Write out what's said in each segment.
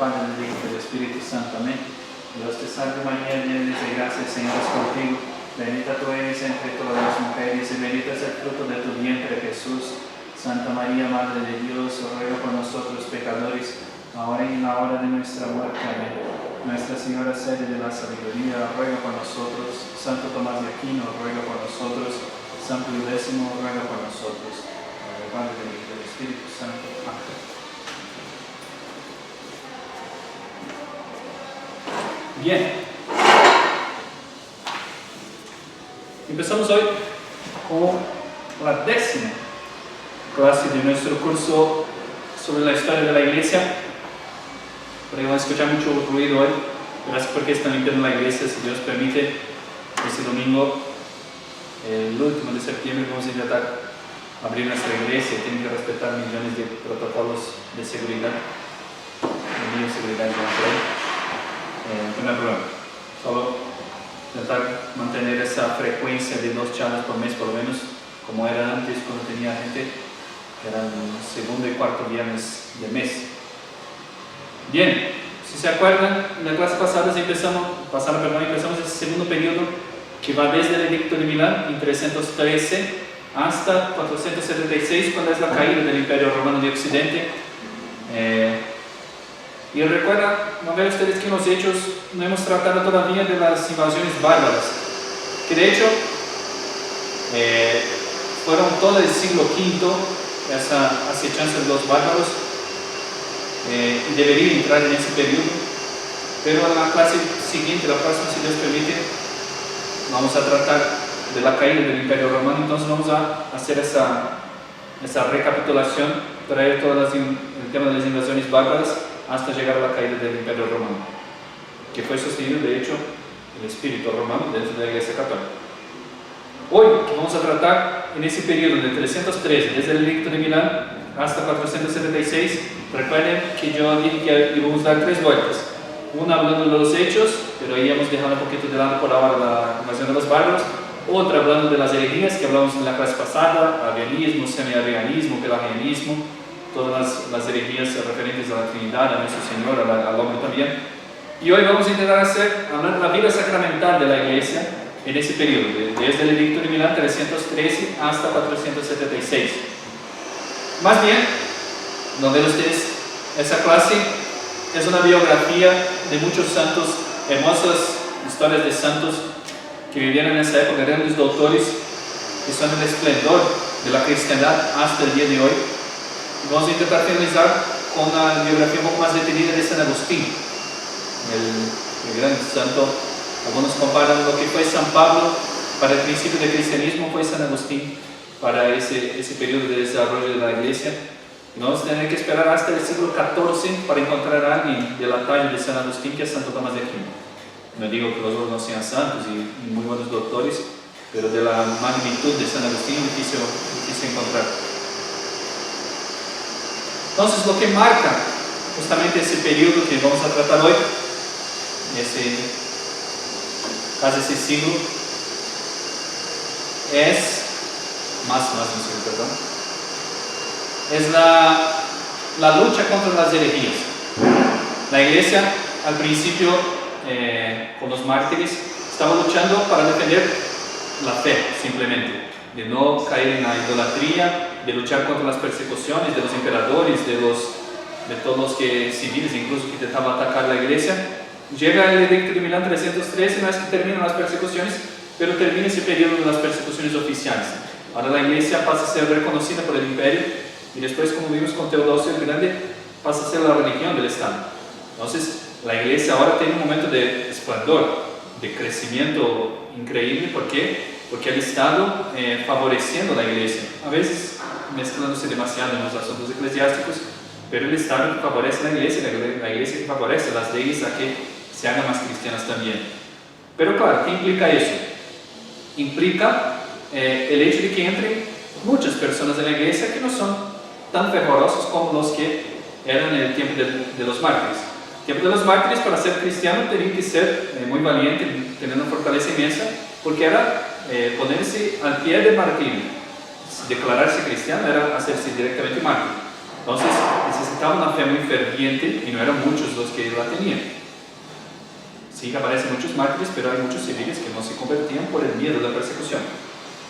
Padre, del Hijo y del Espíritu Santo. Amén. Dios te salve María, llena de gracia, el Señor es contigo. Bendita tú eres entre todas las mujeres y bendito es el fruto de tu vientre, Jesús. Santa María, Madre de Dios, ruega por nosotros pecadores, ahora y en la hora de nuestra muerte. Amén. Nuestra Señora sede de la sabiduría, ruega por nosotros. Santo Tomás de Aquino, ruega por nosotros. San Pío X, ruega por nosotros. Padre, del Hijo y del Espíritu Santo. Amén. Bien. Empezamos hoy con la 10ª clase de nuestro curso sobre la historia de la iglesia. Porque vamos a escuchar mucho ruido hoy. Gracias porque están limpiando la iglesia, si Dios permite. Este domingo, el último de septiembre, vamos a intentar abrir nuestra iglesia. Tienen que respetar millones de protocolos de seguridad, de bioseguridad y no hay problema. Solo intentar mantener esa frecuencia de 2 charlas por mes, por lo menos, como era antes cuando tenía gente, que eran segundo y cuarto viernes de mes. Bien, si se acuerdan, en la clase pasada empezamos ese segundo periodo que va desde el Edicto de Milán en 313 hasta 476, cuando es la caída del Imperio Romano de Occidente. Y recuerda, no vean ustedes que en los Hechos no hemos tratado todavía de las invasiones bárbaras, que de hecho fueron todo el siglo V, esa acechanza de los bárbaros, y debería entrar en ese periodo, pero en la clase siguiente, la próxima, si Dios permite, vamos a tratar de la caída del Imperio Romano. Entonces vamos a hacer esa recapitulación, traer todo el tema de las invasiones bárbaras hasta llegar a la caída del Imperio Romano, que fue sostenido de hecho el espíritu romano dentro de la Iglesia Católica. Hoy vamos a tratar en ese periodo de 313, desde el Edicto de Milán hasta 476. Recuerden que yo dije que íbamos a dar 3 vueltas. Una hablando de los hechos, pero ahí hemos dejado un poquito de lado por ahora la invasión de los bárbaros. Otra hablando de las herejías que hablamos en la clase pasada, arrianismo, semi-arrianismo, pelagianismo, todas las herejías referentes a la Trinidad, a nuestro Señor, al hombre también. Y hoy vamos a intentar hablar de la vida sacramental de la Iglesia en ese periodo, desde el Edicto de Milán 313 hasta 476. Más bien, no ven ustedes, esa clase es una biografía de muchos santos, hermosas historias de santos que vivieron en esa época, grandes autores que son el esplendor de la cristiandad hasta el día de hoy. Vamos a intentar finalizar con una biografía un poco más detenida de San Agustín, el gran santo. Algunos comparan lo que fue San Pablo para el principio del cristianismo, fue San Agustín para ese periodo de desarrollo de la iglesia. Y vamos a tener que esperar hasta el siglo XIV para encontrar a alguien de la talla de San Agustín, que es Santo Tomás de Aquino. No digo que los otros no sean santos y muy buenos doctores, pero de la magnitud de San Agustín es difícil encontrar. Entonces, lo que marca justamente ese periodo que vamos a tratar hoy, casi ese siglo, es la lucha contra las herejías. La iglesia, al principio, con los mártires, estaba luchando para defender la fe, simplemente, de no caer en la idolatría, de luchar contra las persecuciones de los emperadores, de todos los civiles, incluso que intentaban atacar la iglesia. Llega el Edicto de Milán 313, no es que terminan las persecuciones, pero termina ese periodo de las persecuciones oficiales. Ahora la iglesia pasa a ser reconocida por el imperio y después, como vimos con Teodosio el Grande, pasa a ser la religión del Estado. Entonces la iglesia ahora tiene un momento de esplendor, de crecimiento increíble. ¿Por qué? Porque el Estado favoreciendo a la iglesia, a veces mezclándose demasiado en los asuntos eclesiásticos, pero el Estado que favorece a la iglesia que favorece las leyes a que se hagan más cristianas también. Pero claro, ¿qué implica eso? Implica el hecho de que entren muchas personas en la iglesia que no son tan fervorosos como los que eran en el tiempo de los mártires. El tiempo de los mártires, para ser cristiano, tenían que ser muy valientes, tener una fortaleza inmensa, porque era ponerse al pie del martirio. Declararse cristiano era hacerse directamente mártir. Entonces necesitaba una fe muy ferviente y no eran muchos los que la tenían. Sí, aparecen muchos mártires, pero hay muchos civiles que no se convertían por el miedo de la persecución.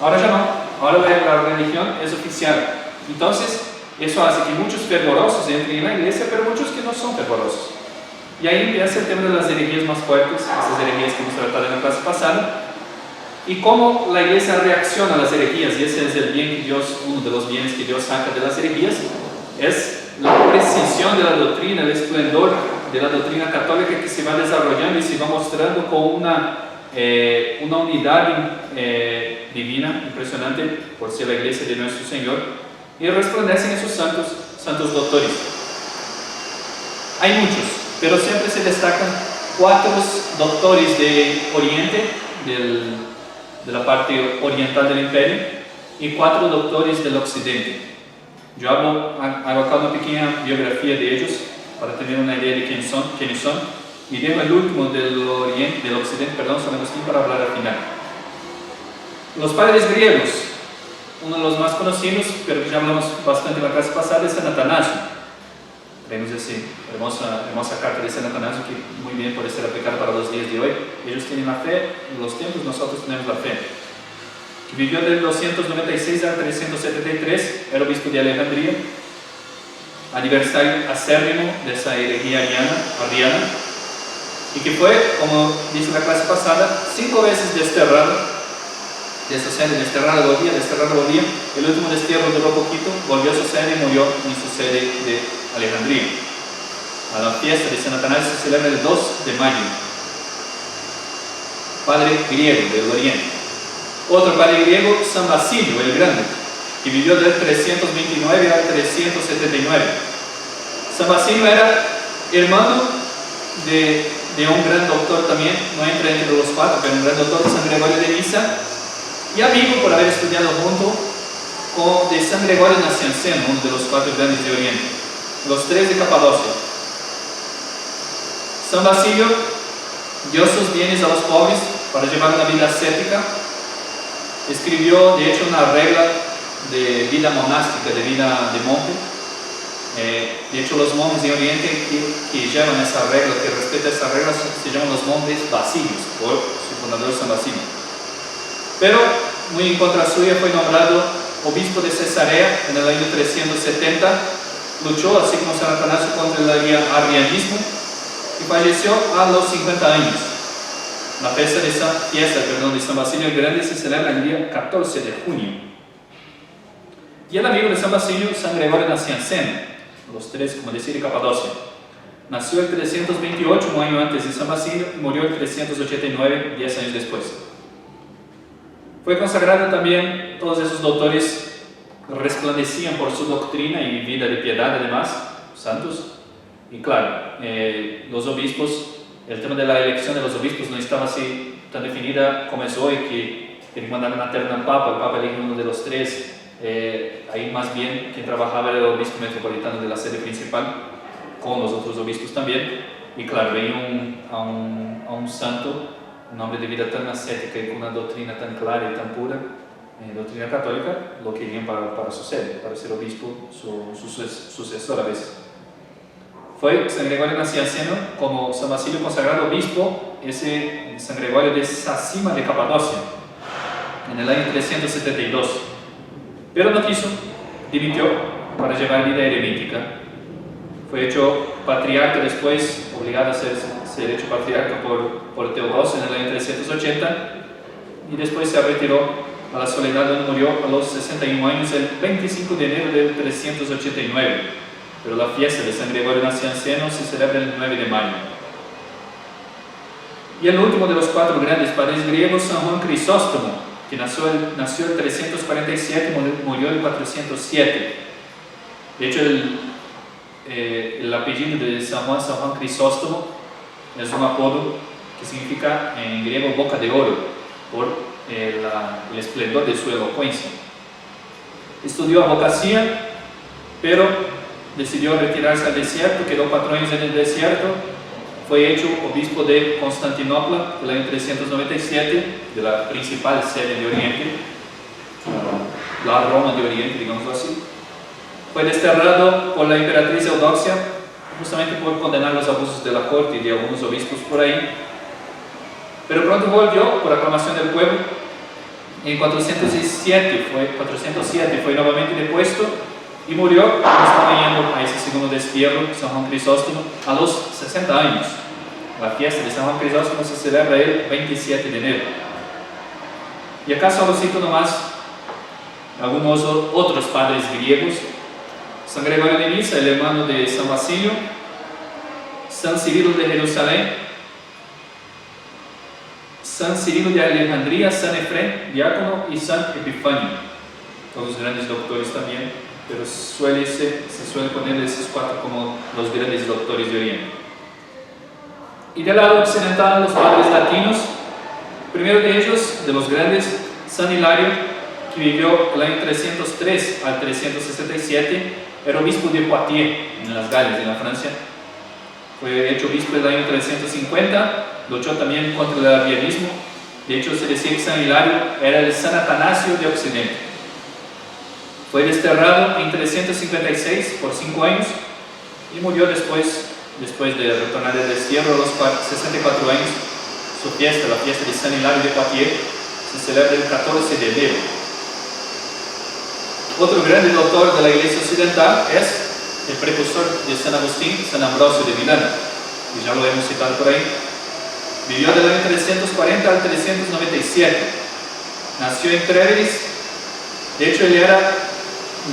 Ahora ya no, ahora la religión es oficial. Entonces, eso hace que muchos fervorosos entren en la iglesia, pero muchos que no son fervorosos. Y ahí empieza el tema de las herejías más fuertes, esas herejías que hemos tratado en la clase pasada, y cómo la iglesia reacciona a las herejías. Y ese es el bien que Dios, uno de los bienes que Dios saca de las herejías, es la precisión de la doctrina, el esplendor de la doctrina católica que se va desarrollando y se va mostrando con una unidad divina impresionante por ser la iglesia de nuestro Señor, y resplandecen esos santos doctores. Hay muchos, pero siempre se destacan 4 doctores de Oriente, de la parte oriental del imperio, y 4 doctores del occidente. Yo hago acá una pequeña biografía de ellos para tener una idea de quiénes son, y dejo el último del occidente, San Agustín, para hablar al final. Los padres griegos, uno de los más conocidos, pero que ya hablamos bastante en la clase pasada, es San Atanasio. Tenemos esa hermosa carta de San Atanasio que muy bien puede ser aplicada para los días de hoy. Ellos tienen la fe en los tiempos, nosotros tenemos la fe. Que vivió del 296 al 373, era obispo de Alejandría, adversario acérrimo de esa herejía arriana, y que fue, como dice la clase pasada, 5 veces desterrado de su sede, desterrado volvía. El último destierro duró poquito, volvió a su sede y murió en su sede de Alejandría. A la fiesta de San Atanasio se celebra el 2 de mayo. Padre griego del Oriente. Otro padre griego, San Basilio el Grande, que vivió del 329 al 379. San Basilio era hermano de un gran doctor también, no entra entre los 4, pero un gran doctor de San Gregorio de Nisa, y amigo por haber estudiado junto de San Gregorio Nacianceno, uno de los 4 grandes de Oriente, los 3 de Capadocia. San Basilio dio sus bienes a los pobres para llevar una vida ascética. Escribió, de hecho, una regla de vida monástica, de vida de monje. De hecho, los monjes de Oriente que llevan esa regla, que respetan esa regla, se llaman los monjes basilios, por su fundador San Basilio. Pero, muy en contra suya, fue nombrado obispo de Cesarea en el año 370. Luchó, así como San Atanasio, contra el arrianismo y falleció a los 50 años. La fiesta de San Basilio el Grande se celebra el día 14 de junio. Y el amigo de San Basilio, San Gregorio Nacianceno, los 3, como decir, de Capadocia. Nació el 328, un año antes de San Basilio, y murió el 389, 10 años después. Fue consagrado también, todos esos doctores resplandecían por su doctrina y vida de piedad, además, santos. Y claro, los obispos, el tema de la elección de los obispos no estaba así tan definida como es hoy, que tiene que mandar una terna al Papa, el Papa elige uno de los 3. Ahí más bien quien trabajaba era el obispo metropolitano de la sede principal, con los otros obispos también. Y claro, veía a un santo, un hombre de vida tan ascética y con una doctrina tan clara y tan pura, doctrina católica, lo querían para su sede, para ser obispo, su sucesor a veces. Fue San Gregorio Nacianceno, como San Basilio consagrado obispo, ese San Gregorio de Sasima de Capadocia, en el año 372. Pero no quiso, dimitió para llevar vida eremítica. Fue hecho patriarca después, obligado a ser hecho patriarca por Teodosio en el año 380, y después se retiró a la soledad, donde murió a los 61 años el 25 de enero de 389. Pero la fiesta de San Gregorio Nacianceno se celebra el 9 de mayo. Y el último de los 4 grandes padres griegos, San Juan Crisóstomo, que nació en 347 y murió en 407. De hecho, el apellido de San Juan Crisóstomo, es un apodo que significa en griego boca de oro, por el esplendor de su elocuencia. Estudió abogacía, pero decidió retirarse al desierto, quedó 4 años en el desierto. Fue hecho obispo de Constantinopla en el año 397, de la principal sede de Oriente, la Roma de Oriente, digamos así. Fue desterrado por la emperatriz Eudoxia, justamente por condenar los abusos de la corte y de algunos obispos por ahí. Pero pronto volvió por aclamación del pueblo. En 407 fue nuevamente depuesto y murió, estaba yendo a ese segundo destierro, San Juan Crisóstomo, a los 60 años. La fiesta de San Juan Crisóstomo se celebra el 27 de enero. Y acá solo cito nomás algunos otros padres griegos: San Gregorio de Nisa, el hermano de San Basilio; San Cirilo de Jerusalén; San Cirilo de Alejandría; San Efrén, diácono; y San Epifanio, todos grandes doctores también, pero se suele poner esos cuatro como los grandes doctores de Oriente. Y del lado occidental, los padres latinos. Primero de ellos, de los grandes, San Hilario, que vivió el año 303 al 367, era obispo de Poitiers, en las Gales, en la Francia. Fue hecho obispo el año 350, luchó también contra el arrianismo. De hecho, se decía que San Hilario era el San Atanasio de Occidente. Fue desterrado en 356 por 5 años y murió después de retornar del destierro a los 64 años. Su fiesta, la fiesta de San Hilario de Poitiers, se celebra el 14 de enero. Otro grande doctor de la Iglesia Occidental es el precursor de San Agustín, San Ambrosio de Milán, y ya lo hemos citado por ahí. Vivió del año 340 al 397. Nació en Trèveris. De hecho, él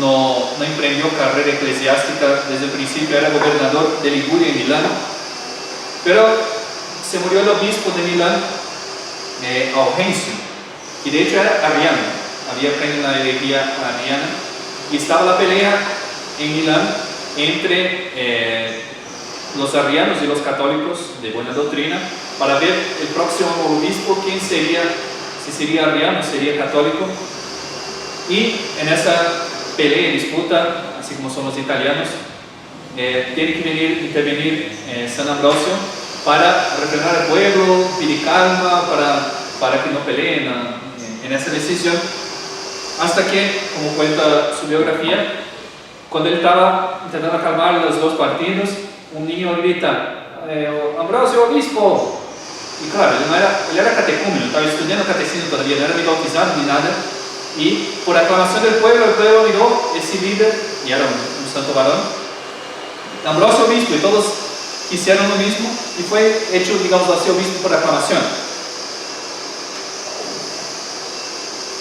no emprendió carrera eclesiástica desde el principio, era gobernador de Liguria y Milán, pero se murió el obispo de Milán, Augencio, y de hecho era arriano, había aprendido la herejía arriana, y estaba la pelea en Milán entre los arrianos y los católicos de buena doctrina para ver el próximo obispo quién sería, si sería arriano o sería católico. Y en esa pelea y disputa, así como son los italianos, tiene que intervenir San Ambrosio para refrenar al pueblo, pedir calma, para que no peleen en esa decisión, hasta que, como cuenta su biografía, cuando él estaba intentando calmar los dos partidos, un niño grita: Ambrosio, obispo. Y claro, él era catecúmeno, estaba estudiando catecismo todavía, no era ni bautizado ni nada. Y por aclamación del pueblo, el pueblo miró ese líder, y era un santo varón, Ambrosio obispo, y todos hicieron lo mismo, y fue hecho, digamos así, obispo por aclamación.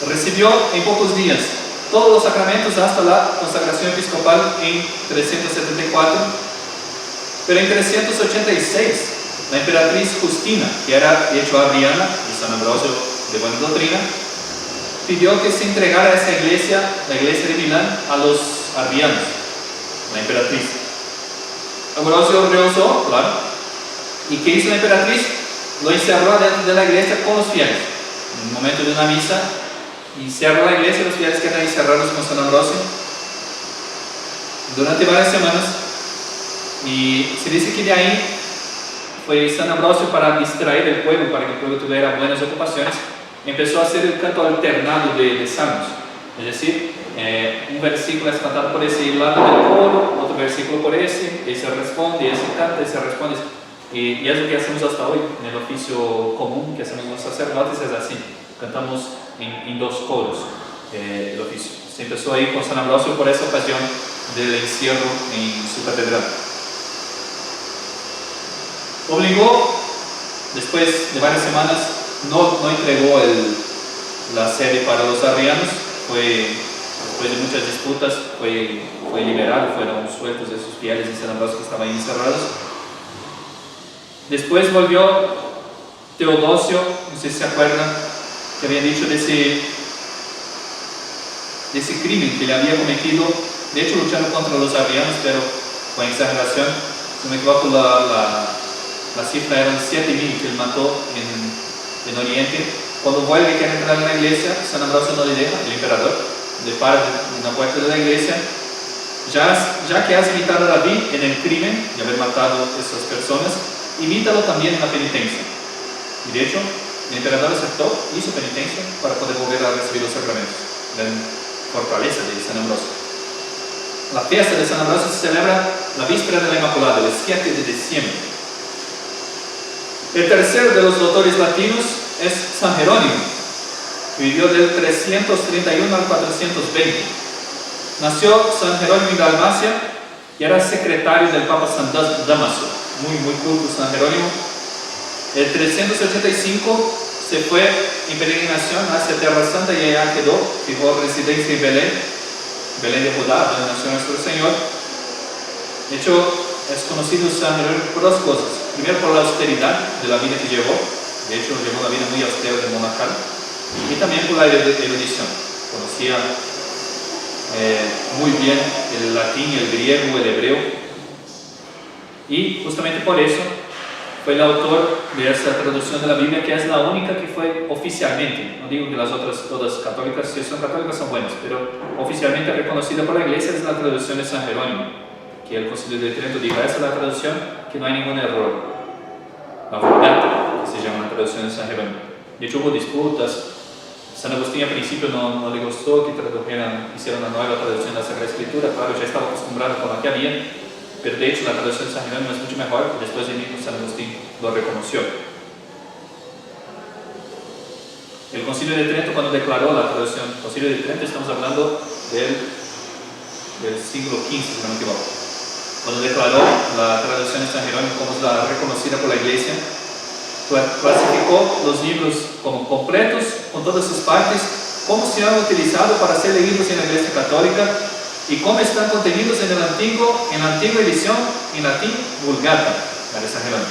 Recibió en pocos días todos los sacramentos hasta la consagración episcopal en 374, pero en 386 la emperatriz Justina, que era de hecho arriana y San Ambrosio de buena doctrina, pidió que se entregara esa iglesia, la iglesia de Milán, a los arrianos, la emperatriz. Ambrosio rehusó, claro, y ¿qué hizo la emperatriz? Lo encerró dentro de la iglesia con los fieles. En un momento de una misa, y cerró la iglesia, los fieles quedan encerrados con San Ambrosio durante varias semanas. Y se dice que de ahí fue San Ambrosio, para distraer el pueblo, para que el pueblo tuviera buenas ocupaciones, empezó a hacer el canto alternado de salmos, es decir, un versículo es cantado por ese lado del coro, otro versículo por ese responde, ese canta, ese responde, y es lo que hacemos hasta hoy en el oficio común que hacemos los sacerdotes, es así, cantamos en dos coros el oficio. Se empezó ahí con San Ambrosio por esa ocasión del encierro en su catedral. Obligó, después de varias semanas, no entregó la sede para los arrianos, después de muchas disputas fue liberado, fueron sueltos de sus fieles y San Ambrosio que estaban encerrados. Después volvió Teodosio, no sé si se acuerdan, que había dicho de ese crimen que le había cometido, de hecho luchando contra los arrianos, pero con exageración. Si no me equivoco, la cifra eran 7.000 que él mató en Oriente. Cuando vuelve y quiere entrar en la iglesia, San Ambrosio no le deja, el emperador, le para en la puerta de la iglesia. Ya que has imitado a David en el crimen de haber matado a esas personas, imítalo también en la penitencia. Y de hecho, el emperador aceptó, hizo penitencia para poder volver a recibir los sacramentos. La fortaleza de San Ambrosio. la fiesta de San Ambrosio se celebra la víspera de la Inmaculada, el 7 de diciembre. El tercero de los doctores latinos es San Jerónimo, que vivió del 331 al 420. Nació San Jerónimo en Dalmacia y era secretario del Papa San Dámaso, muy culto San Jerónimo. El 385 se fue en peregrinación hacia Tierra Santa y allá quedó, fijó residencia en Belén de Judá, donde nació nuestro Señor. De hecho, es conocido San Jerónimo por dos cosas. Primero, por la austeridad de la vida que llevó. De hecho, llevó una vida muy austera de monacal. Y también por la erudición. Conocía muy bien el latín, el griego, el hebreo. Y justamente por eso fue el autor de esta traducción de la Biblia, que es la única que fue oficialmente, no digo que las otras todas católicas, si son católicas son buenas, pero oficialmente reconocida por la Iglesia es la traducción de San Jerónimo, que el Concilio de Trento dijo, esa es la traducción, que no hay ningún error. La Vulgata, que se llama la traducción de San Jerónimo. De hecho hubo disputas. San Agustín al principio no le gustó que hicieran una nueva traducción de la Sagrada Escritura, claro, ya estaba acostumbrado con la que había, pero de hecho la traducción de San Jerónimo es mucho mejor, y después el mismo San Agustín lo reconoció. El Concilio de Trento, cuando declaró la traducción, el Concilio de Trento, estamos hablando del siglo XV, si no me equivoco, cuando declaró la traducción de San Jerónimo como la reconocida por la Iglesia, clasificó los libros como completos, con todas sus partes, cómo se han utilizado para ser leídos en la Iglesia Católica y cómo están contenidos en la antigua edición en latín Vulgata, la de San Jerónimo.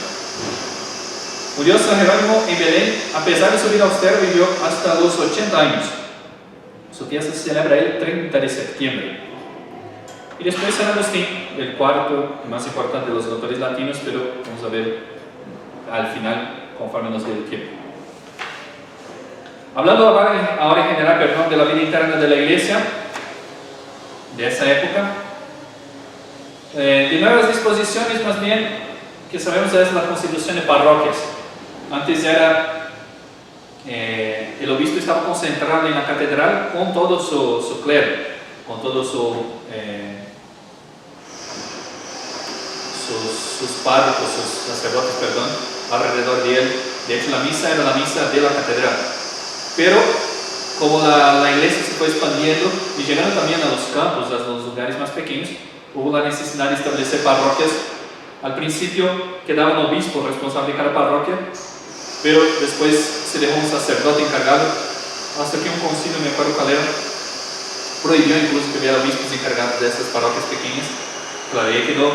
Murió San Jerónimo en Belén, a pesar de su vida austera, vivió hasta los 80 años. Su fiesta se celebra el 30 de septiembre. Y después San Agustín, el cuarto y más importante de los autores latinos, pero vamos a ver al final, conforme nos dé el tiempo. Hablando ahora en general, de la vida interna de la Iglesia, de esa época, de nuevas disposiciones, más bien, que sabemos es la constitución de parroquias. Antes era, el obispo estaba concentrado en la catedral con todo su clero, con todos sus párrocos, sus sacerdotes, alrededor de él. De hecho, la misa era la misa de la catedral. Pero, como la iglesia se fue expandiendo y llegando también a los campos, a los lugares más pequeños, hubo la necesidad de establecer parroquias. Al principio quedaba un obispo responsable de cada parroquia, pero después se dejó un sacerdote encargado, hasta que un concilio, me acuerdo cuál era, prohibió incluso que hubiera obispos encargados de esas parroquias pequeñas. Claro, y quedó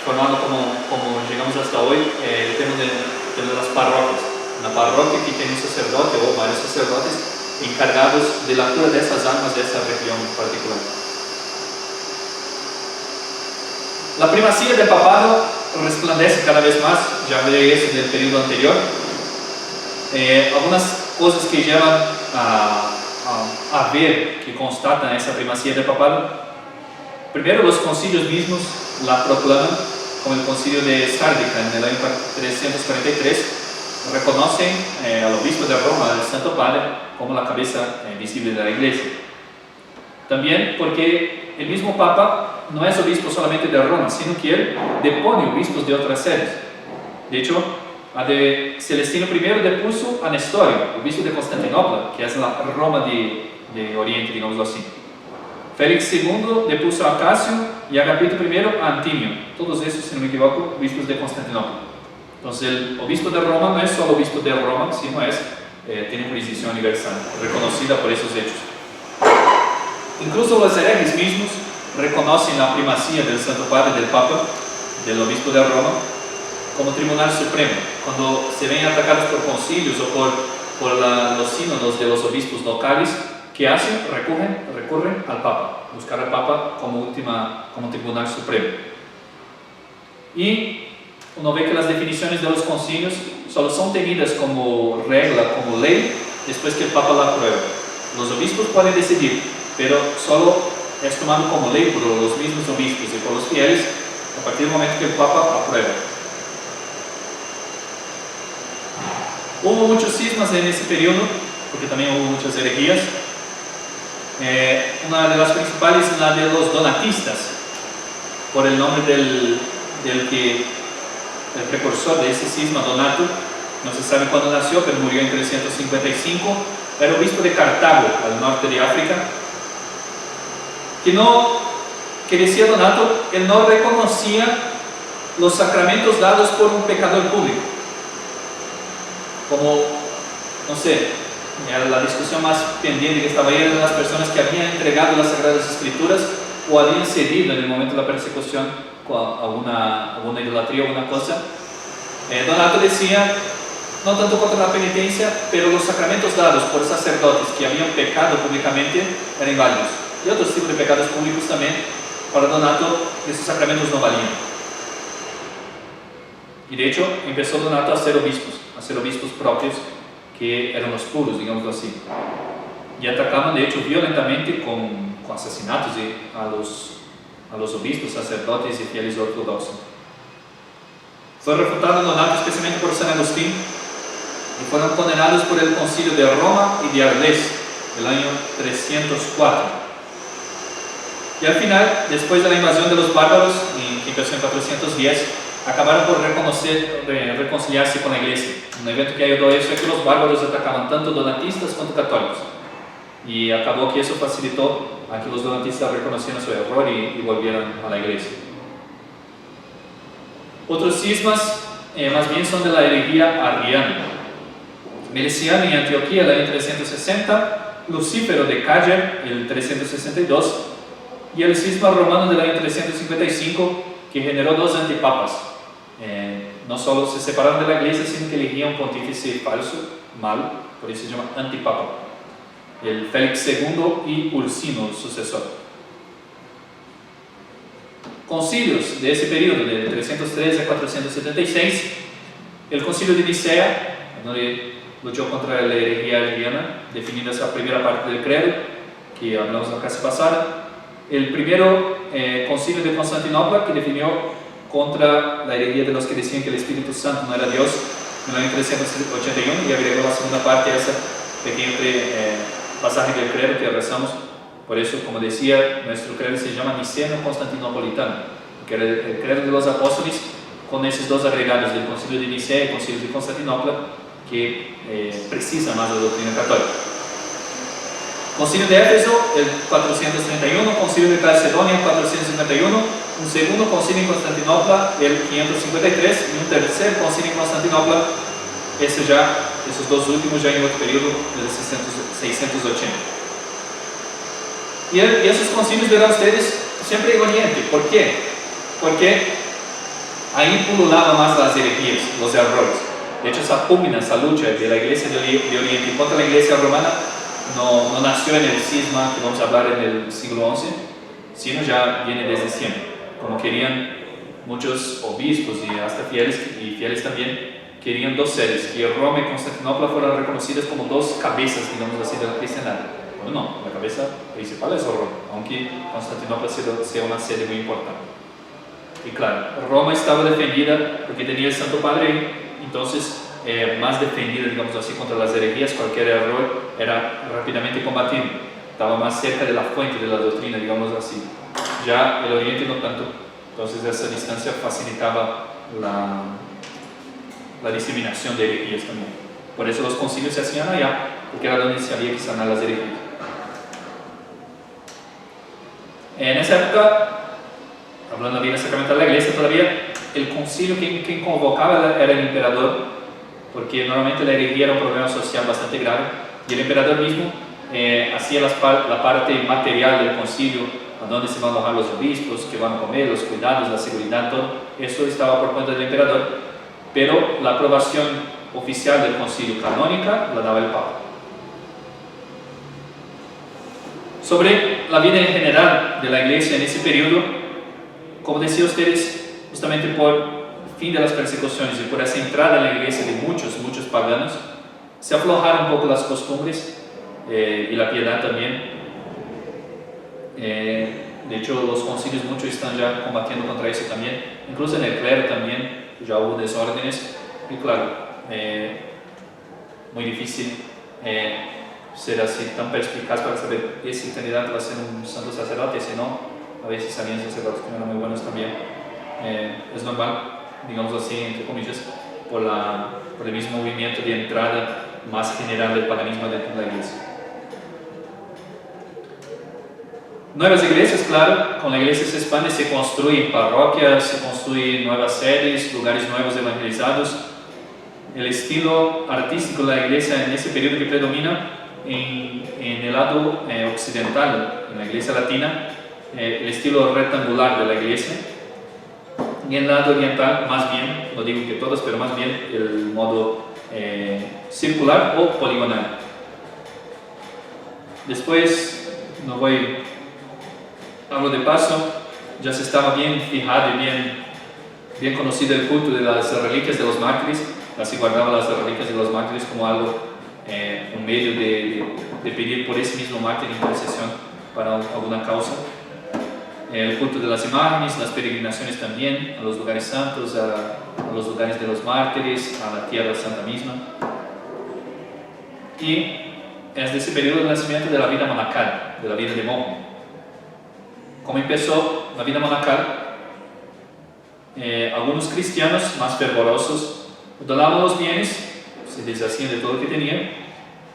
formando como llegamos hasta hoy el tema de las parroquias. Una parroquia que tiene un sacerdote o varios sacerdotes encargados de la cura de esas almas de esa región en particular. La primacía del papado resplandece cada vez más, ya hablé eso del periodo anterior. Algunas cosas que llevan a ver, que constatan esa primacía del papado. Primero, los concilios mismos la proclaman, como el concilio de Sárdica en el año 343, reconocen al obispo de Roma, al Santo Padre, como la cabeza visible de la Iglesia. También porque el mismo Papa no es obispo solamente de Roma, sino que él depone obispos de otras sedes. De hecho, a de Celestino I depuso a Nestorio, obispo de Constantinopla, que es la Roma de Oriente, digámoslo así. Félix II depuso a Casio y Agapito I a Antimio, todos esos, si no me equivoco, obispos de Constantinopla. Entonces el obispo de Roma no es solo obispo de Roma, sino tiene jurisdicción universal, reconocida por esos hechos. Incluso los herejes mismos reconocen la primacía del Santo Padre, del Papa, del obispo de Roma, como tribunal supremo. Cuando se ven atacados por concilios o por los sínodos de los obispos locales, ¿qué hacen? Recurren al Papa, buscar al Papa como tribunal supremo. Y uno ve que las definiciones de los concilios solo son tenidas como regla, como ley, después que el Papa la aprueba. Los obispos pueden decidir, pero solo es tomado como ley por los mismos obispos y por los fieles a partir del momento que el Papa aprueba. Hubo muchos cismas en ese periodo, porque también hubo muchas herejías. Una de las principales es la de los donatistas, por el nombre del precursor de ese cisma, Donato. No se sabe cuándo nació, pero murió en 355. Era obispo de Cartago, al norte de África, que decía Donato, él no reconocía los sacramentos dados por un pecador público. Como, no sé, era la discusión más pendiente que estaba ahí, eran las personas que habían entregado las Sagradas Escrituras o habían cedido en el momento de la persecución a alguna idolatría o alguna cosa. Donato decía, no tanto contra la penitencia, pero los sacramentos dados por sacerdotes que habían pecado públicamente eran inválidos. Y otros tipos de pecados públicos también, para Donato, esos sacramentos no valían. Y de hecho, empezó Donato a ser obispos propios, que eran los puros, digámoslo así. Y atacaban, de hecho, violentamente con asesinatos a los obispos, sacerdotes y fieles ortodoxos. Fue refutado Donato especialmente por San Agustín y fueron condenados por el Concilio de Roma y de Arles del año 304. Y al final, después de la invasión de los bárbaros, que empezó en 410, acabaron por reconciliarse con la Iglesia. Un evento que ayudó a eso es que los bárbaros atacaban tanto donatistas como católicos. Y acabó que eso facilitó a que los donatistas reconocieran su error y volvieran a la Iglesia. Otros cismas, más bien, son de la herejía arriana. Meleciano en Antioquía, el año 360, Lucífero de Cager, el 362, y el cisma romano del año 355, que generó dos antipapas. No solo se separaron de la Iglesia, sino que elegían un pontífice falso, mal, por eso se llama antipapa, el Félix II y Ursino, el sucesor. Concilios de ese periodo, de 313 a 476, el concilio de Nicea, donde luchó contra la herejía arriana, definiendo esa primera parte del credo, que hablamos la clase pasada. El primero concilio de Constantinopla, que definió contra la herejía de los que decían que el Espíritu Santo no era Dios, en el año 381, y agregó la segunda parte a ese pequeño pasaje del credo que rezamos. Por eso, como decía, nuestro credo se llama niceno-constantinopolitano, que era el credo de los apóstoles, con esos dos agregados del concilio de Nicea y el concilio de Constantinopla, que precisa más la doctrina católica. Concilio de Éfeso, el 431, Concilio de Calcedonia, 451, un segundo concilio en Constantinopla, el 553, y un tercer concilio en Constantinopla, esos dos últimos ya en otro periodo, del 680. Y esos concilios verán ustedes siempre en Oriente. ¿Por qué? Porque ahí pululaban más las herejías, los errores. De hecho, esa pugna, esa lucha de la Iglesia de Oriente contra la Iglesia romana no nació en el cisma que vamos a hablar en el siglo XI, sino ya viene desde siempre. Como querían muchos obispos y hasta fieles también, querían dos sedes, que Roma y Constantinopla fueran reconocidas como dos cabezas, digamos así, de la cristiandad. Bueno, no, la cabeza principal es Roma, aunque Constantinopla sea una sede muy importante. Y claro, Roma estaba defendida porque tenía el Santo Padre, entonces más defendida, digamos así, contra las herejías. Cualquier error era rápidamente combatido, estaba más cerca de la fuente de la doctrina, digamos así. Ya el Oriente no tanto, entonces esa distancia facilitaba la diseminación de herejías también. Por eso los concilios se hacían allá, porque era donde se había que sanar las herejías. En esa época, hablando bien sacramental de la Iglesia todavía, el concilio quien convocaba era el emperador, porque normalmente la herejía era un problema social bastante grave, y el emperador mismo hacía la parte material del concilio, a dónde se van a alojar los obispos, qué van a comer, los cuidados, la seguridad, todo eso estaba por cuenta del emperador, pero la aprobación oficial del concilio canónica la daba el Papa. Sobre la vida en general de la Iglesia en ese periodo, como decía ustedes, justamente por el fin de las persecuciones y por esa entrada en la Iglesia de muchos paganos, se aflojaron un poco las costumbres y la piedad también. De hecho, los concilios muchos están ya combatiendo contra eso también, incluso en el clero también ya hubo desórdenes, y claro, muy difícil ser así tan perspicaz para saber ese candidato va a ser un santo sacerdote, si no, a veces habían sacerdotes que no eran muy buenos también. Es normal, digamos así, entre comillas, por el mismo movimiento de entrada más general del paganismo dentro de la iglesia. Nuevas iglesias, claro, con la iglesia se expande, se construyen parroquias, se construyen nuevas sedes, lugares nuevos evangelizados. El estilo artístico de la iglesia en ese periodo que predomina en el lado occidental, en la iglesia latina, el estilo rectangular de la iglesia, y en el lado oriental, más bien, no digo que todos, pero más bien el modo circular o poligonal. Después, hablo de paso, ya se estaba bien fijado y bien conocido el culto de las reliquias de los mártires. Así guardaba las reliquias de los mártires como algo, un medio de pedir por ese mismo mártir intercesión para alguna causa. El culto de las imágenes, las peregrinaciones también a los lugares santos, a los lugares de los mártires, a la tierra santa misma. Y es de ese periodo del nacimiento de la vida monacal, de la vida de monje. ¿Cómo empezó la vida monacal? Algunos cristianos más fervorosos donaban los bienes, se deshacían de todo lo que tenían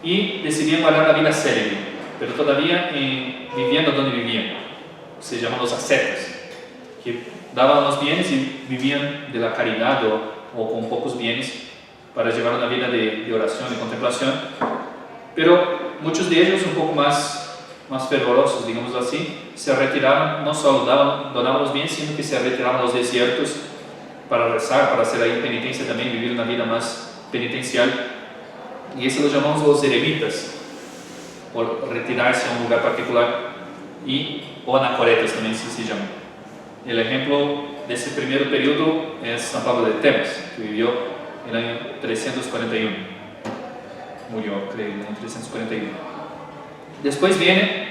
y decidían guardar la vida célebre, pero todavía viviendo donde vivían. Se llaman los ascetas, que daban los bienes y vivían de la caridad o con pocos bienes para llevar una vida de oración y contemplación. Pero muchos de ellos, un poco más fervorosos, digamos así, se retiraban, no solo donaban los bienes, sino que se retiraban a los desiertos para rezar, para hacer ahí penitencia también, vivir una vida más penitencial. Y eso lo llamamos los eremitas, por retirarse a un lugar particular, o anacoretas también se llaman. El ejemplo de ese primer periodo es San Pablo de Temas, que vivió en el año 341. Murió, creo, en el año 341. Después viene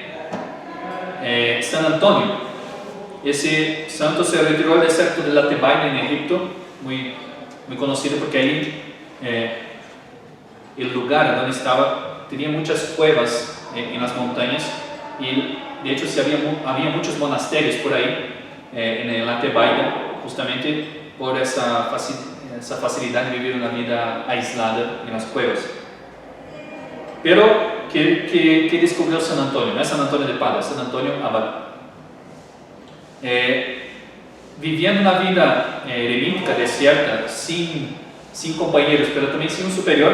San Antonio. Ese santo se retiró al desierto de la Tebaida en Egipto, muy conocido porque ahí el lugar donde estaba tenía muchas cuevas en las montañas y de hecho había muchos monasterios por ahí en la Tebaida, justamente por esa facilidad de vivir una vida aislada en las cuevas. Pero ¿qué descubrió San Antonio? No es San Antonio de Padua, es San Antonio Abad. Viviendo una vida eremítica, desierta, sin compañeros, pero también sin un superior,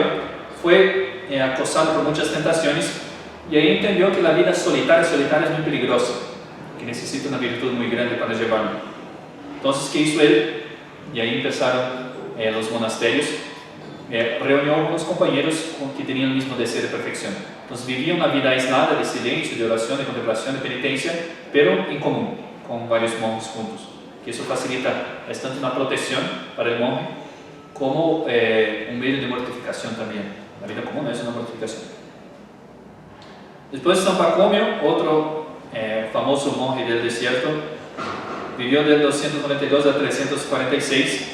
fue acosado por muchas tentaciones y ahí entendió que la vida solitaria es muy peligrosa, que necesita una virtud muy grande para llevarlo. Entonces, ¿qué hizo él? Y ahí empezaron los monasterios. Reunió a algunos compañeros que tenían el mismo deseo de perfección. Entonces vivía una vida aislada de silencio, de oración, de contemplación, de penitencia, pero en común, con varios monjes juntos. Que eso facilita, es tanto una protección para el monje como un medio de mortificación también. La vida común es una mortificación. Después San Pacomio, otro famoso monje del desierto, vivió del 292 a 346.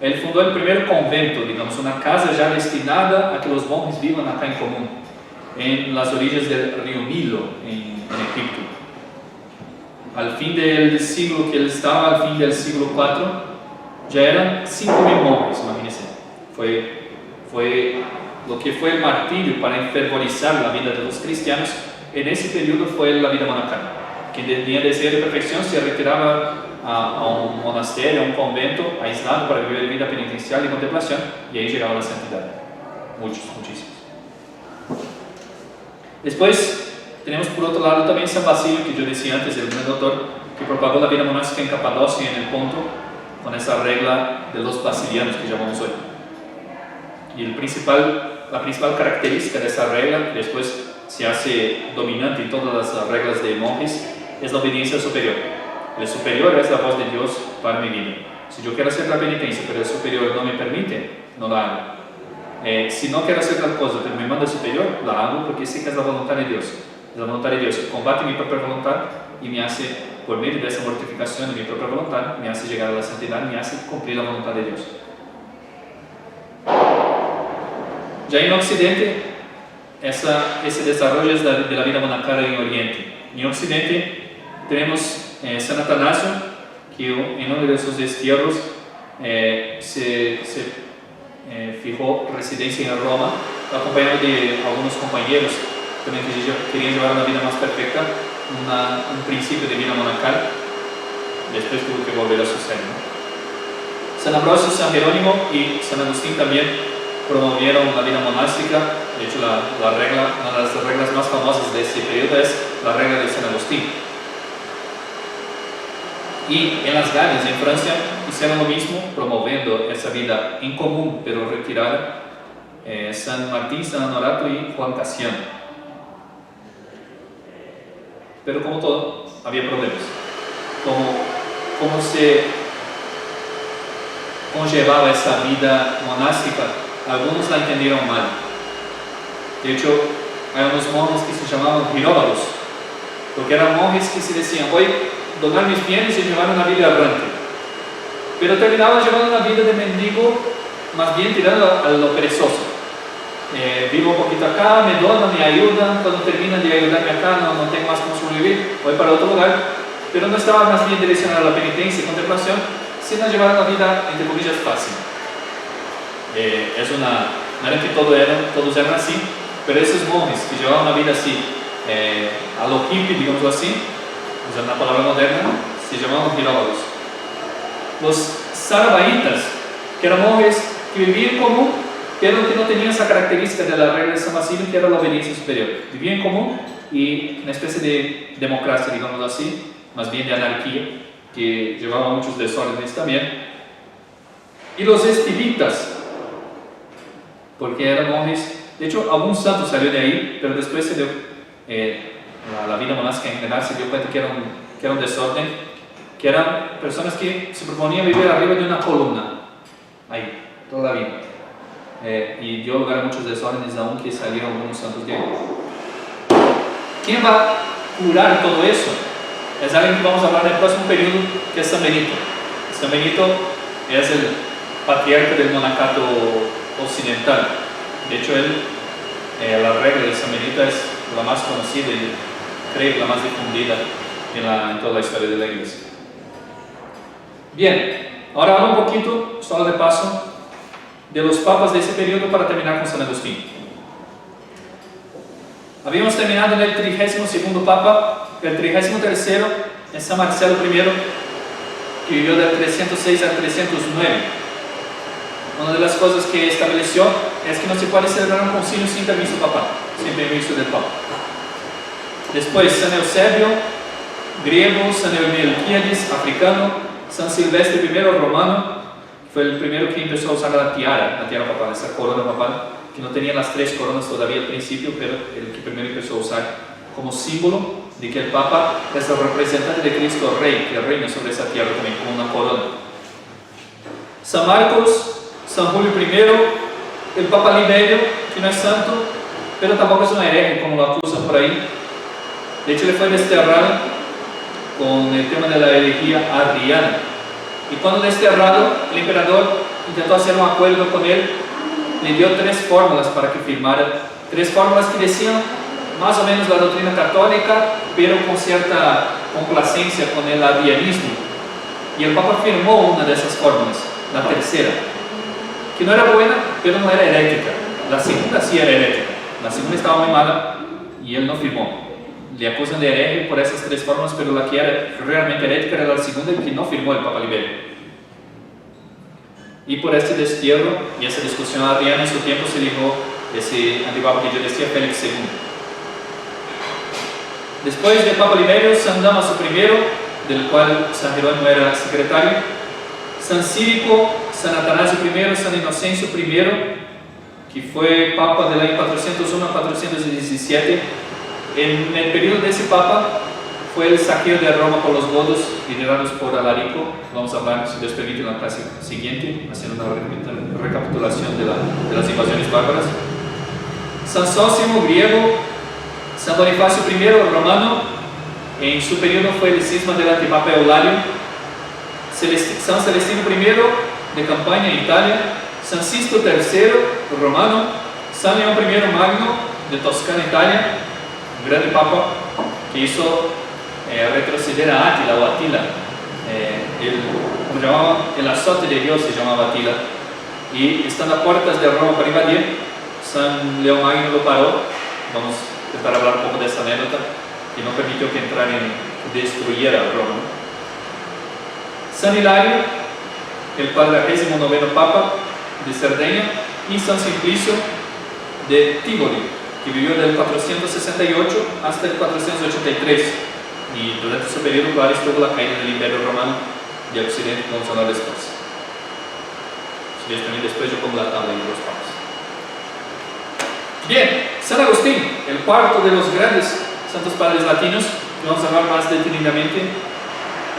Él fundó el primer convento, digamos, una casa ya destinada a que los monjes vivan acá en común, en las orillas del río Nilo, en Egipto. Al fin del siglo que él estaba, al fin del siglo IV, ya eran 5.000 monjes, imagínense. Fue lo que fue el martirio para enfervorizar la vida de los cristianos. En ese periodo fue la vida monacal. Quien tenía deseo de perfección se retiraba a un monasterio, a un convento aislado para vivir vida penitencial y contemplación, y ahí llegaba la santidad. Muchísimos. Después tenemos por otro lado también San Basilio, que yo decía antes, el gran doctor, que propagó la vida monástica en Capadocia y en el Ponto, con esa regla de los basilianos que llamamos hoy. Y la principal característica de esa regla, que después se hace dominante en todas las reglas de monjes, es la obediencia al superior. El superior es la voz de Dios para mi vida. Si yo quiero hacer la penitencia, pero el superior no me permite, no la hago. Si no quiero hacer tal cosa, pero me manda el superior, la hago porque sé que es la voluntad de Dios. Es la voluntad de Dios que combate mi propia voluntad y me hace, por medio de esa mortificación de mi propia voluntad, me hace llegar a la santidad, me hace cumplir la voluntad de Dios. Ya en Occidente, ese desarrollo es de la vida monacal en Oriente. En Occidente tenemos San Atanasio, que en uno de sus destierros se fijó residencia en Roma, acompañado de algunos compañeros también que querían llevar una vida más perfecta, un principio de vida monacal. Después tuvo que volver a su seno, ¿no? San Ambrosio, San Jerónimo y San Agustín también promovieron la vida monástica. De hecho, una de las reglas más famosas de este periodo es la regla de San Agustín. Y en las Galias, en Francia, hicieron lo mismo, promoviendo esa vida en común pero retirada, San Martín, San Honorato y Juan Casiano. Pero como todo, había problemas. ¿Cómo se conllevaba esa vida monástica? Algunos la entendieron mal. De hecho, hay unos monjes que se llamaban giróvalos, porque eran monjes que se decían: voy a donar mis bienes y llevar una vida errante, pero terminaban llevando una vida de mendigo, más bien tirando a lo perezoso. Vivo un poquito acá, me donan, me ayudan, cuando terminan de ayudarme acá no tengo más cómo sobrevivir, voy para otro lugar, pero no estaba más bien direccionado a la penitencia y contemplación, sino a llevar una vida, entre comillas, fácil. No era que todos eran así, pero esos monjes que llevaban una vida así, a lo hippie, digamos así, usando la palabra moderna, se llamaban giróvalos. Los sarabaitas, que eran monjes que vivían en común, pero que no tenían esa característica de la regla de San Basilio, que era la obediencia superior. Vivían en común y una especie de democracia, digamos así, más bien de anarquía, que llevaba muchos desórdenes también. Y los estilitas, porque eran monjes, de hecho algún santo salió de ahí, pero después se dio, la vida monástica en general se dio cuenta que era un desorden, que eran personas que se proponían vivir arriba de una columna, ahí, toda la vida. Y dio lugar a muchos desórdenes, aunque salieron algunos santos de ahí. ¿Quién va a curar todo eso? Es alguien que vamos a hablar en el próximo periodo, que es San Benito. San Benito es el patriarca del monacato occidental. De hecho, la regla de San Benito es la más conocida y creo que la más difundida en toda la historia de la Iglesia. Bien, ahora hablo un poquito, solo de paso, de los papas de ese periodo para terminar con San Agustín. Habíamos terminado en el 32º Papa. El 33º es San Marcelo I, que vivió del 306 al 309. Una de las cosas que estableció es que no se puede celebrar un concilio sin permiso papal, sin permiso del Papa. Después San Eusebio, griego, San Melquíades, africano, San Silvestre I, romano, fue el primero que empezó a usar la tiara papal, esa corona papal, que no tenía las 3 coronas todavía al principio, pero el que primero empezó a usar como símbolo de que el Papa es el representante de Cristo Rey, que reina sobre esa tierra también como una corona. San Marcos, San Julio I, el Papa Liberio, que no es santo, pero tampoco es un hereje como lo acusan por ahí. De hecho, le fue desterrado con el tema de la herejía arriana. Y cuando desterrado, el emperador intentó hacer un acuerdo con él, le dio 3 fórmulas para que firmara, 3 fórmulas que decían más o menos la doctrina católica, pero con cierta complacencia con el arrianismo. Y el Papa firmó una de esas fórmulas, la tercera, que no era buena, pero no era herética. La segunda sí era herética, la segunda estaba muy mala y él no firmó. Le acusan de hereje por esas 3 fórmulas, pero la que era realmente herética era la segunda, que no firmó el Papa Liberio. Y por este destierro y esa discusión arriana, en su tiempo se dijo ese antipapa que yo decía, Félix II. Después del Papa Liberio, San Dámaso I, del cual San Jerónimo era secretario, San Círico, San Atanasio I, San Inocencio I, que fue Papa del año 401 a 417. En el periodo de ese Papa fue el saqueo de Roma por los godos liderados por Alarico. Vamos a hablar, si Dios permite, en la clase siguiente, haciendo una recapitulación de las invasiones bárbaras. San Sósimo, griego, San Bonifacio I, romano, en su periodo fue el cisma del antipapa Eulario. San Celestino I, de Campania, Italia, San Sisto III, romano, San León I Magno, de Toscana, Italia, un grande papa que hizo retroceder a Átila o Atila. Como llamaban, el azote de Dios se llamaba Atila. Y estando a puertas de Roma para invadir, San León Magno lo paró. Vamos a intentar hablar un poco de esta anécdota, que no permitió que entraran y destruyera Roma. San Hilario, el 49º Papa de Cerdeña, y San Simplicio de Tivoli, que vivió del 468 hasta el 483. Y durante su periodo, claro, estuvo la caída del Imperio Romano de Occidente, que vamos a hablar después. Si Dios también después yo pongo la tabla de los papas. Bien, San Agustín, el cuarto de los grandes santos padres latinos, vamos a hablar más detenidamente.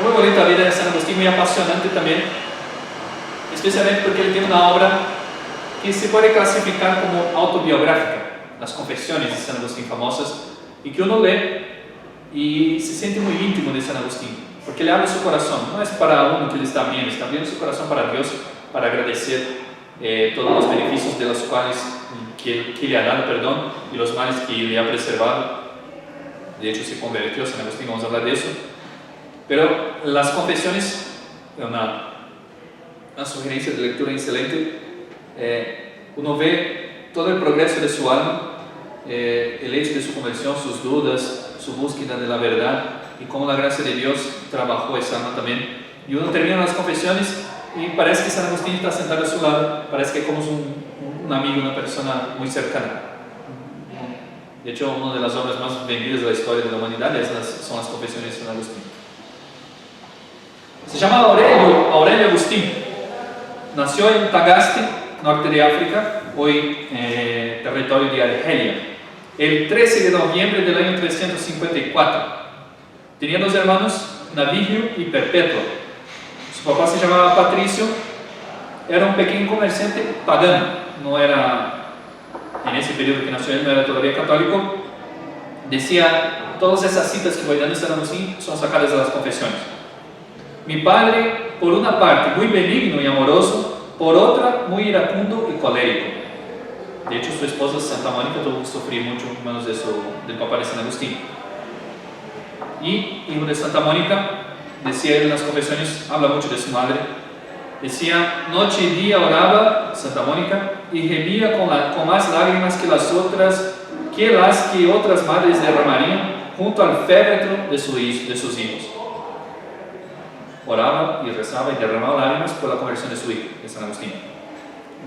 Muy bonita vida de San Agustín, muy apasionante también, especialmente porque él tiene una obra que se puede clasificar como autobiográfica, las confesiones de San Agustín famosas, y que uno lee y se siente muy íntimo de San Agustín, porque le abre su corazón. No es para uno que le está abriendo su corazón para Dios, para agradecer todos los beneficios de los cuales que le ha dado perdón y los males que le ha preservado. De hecho se convirtió San Agustín, vamos a hablar de eso. Pero las confesiones, una sugerencia de lectura excelente. Uno ve todo el progreso de su alma, el hecho de su conversión, sus dudas, su búsqueda de la verdad y cómo la gracia de Dios trabajó esa alma también. Y uno termina las confesiones y parece que San Agustín está sentado a su lado, parece que como un amigo, una persona muy cercana. De hecho, una de las obras más vendidas de la historia de la humanidad son las confesiones de San Agustín. Se llama Aurelio Agustín. Nació en Tagaste, norte de África, hoy territorio de Argelia, el 13 de noviembre del año 354. Tenía dos hermanos, Navigio y Perpetuo. Su papá se llamaba Patricio, era un pequeño comerciante pagano, no era, en ese periodo que nació él, no era todavía católico. Decía, todas esas citas que voy dando en San Agustín son sacadas de las confesiones. Mi padre, por una parte, muy benigno y amoroso, por otra, muy iracundo y colérico. De hecho, su esposa Santa Mónica tuvo que sufrir mucho en manos del papá de San Agustín. Y hijo de Santa Mónica, decía él en las confesiones, habla mucho de su madre, decía, noche y día oraba Santa Mónica y gemía con más lágrimas que las que otras madres derramarían junto al féretro de sus hijos. Oraba y rezaba y derramaba lágrimas por la conversión de su hijo, de San Agustín.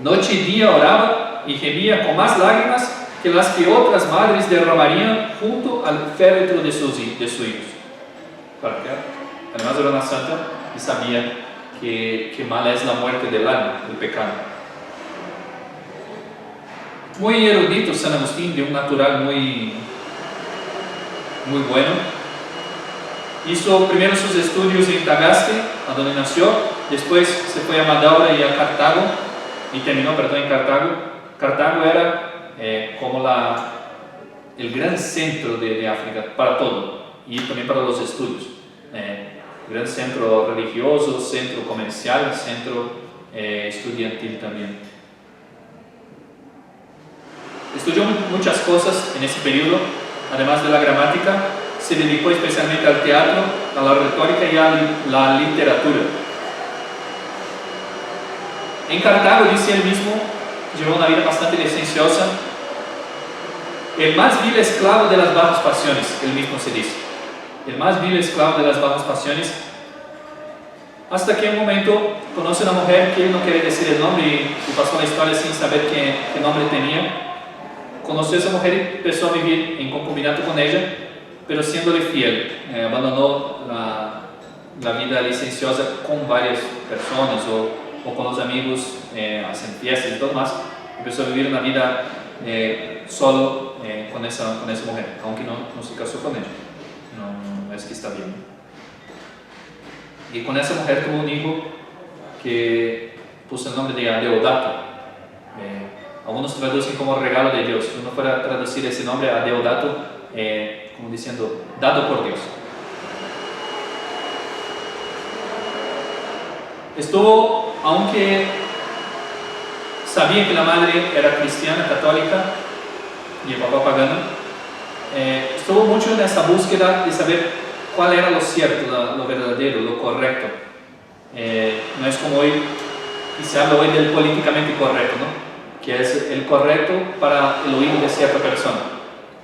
Noche y día oraba y gemía con más lágrimas que las que otras madres derramarían junto al féretro de sus hijos. ¿Para qué? Además era una santa y sabía que mala es la muerte del alma, del pecado. Muy erudito San Agustín, de un natural muy bueno. Hizo primero sus estudios en Tagaste, a donde nació, después se fue a Madaura y a Cartago, y terminó, en Cartago. Cartago era como el gran centro de África para todo, y también para los estudios. Gran centro religioso, centro comercial, centro estudiantil también. Estudió muchas cosas en ese periodo, además de la gramática. Se dedicó especialmente al teatro, a la retórica y a la literatura. En Cartago, dice él mismo, llevó una vida bastante licenciosa. El más vil esclavo de las bajas pasiones, él mismo se dice. El más vil esclavo de las bajas pasiones. Hasta que en un momento conoce a una mujer que él no quiere decir el nombre y pasó la historia sin saber qué nombre tenía. Conoció a esa mujer y empezó a vivir en concubinato con ella, pero siéndole fiel. Abandonó la vida licenciosa con varias personas o con los amigos, hacen fiestas y todo más. Empezó a vivir una vida solo con esa mujer, aunque no se casó con ella. No es que está bien. Y con esa mujer tuvo un hijo que puso el nombre de Adeodato. Algunos traducen como regalo de Dios. Si uno fuera a traducir ese nombre a Adeodato, como diciendo, dado por Dios. Estuvo, aunque sabía que la madre era cristiana, católica, y el Papa Pagano, estuvo mucho en esa búsqueda de saber cuál era lo cierto, lo verdadero, lo correcto. No es como hoy, y se habla hoy del políticamente correcto, ¿no? Que es el correcto para el oído de cierta persona.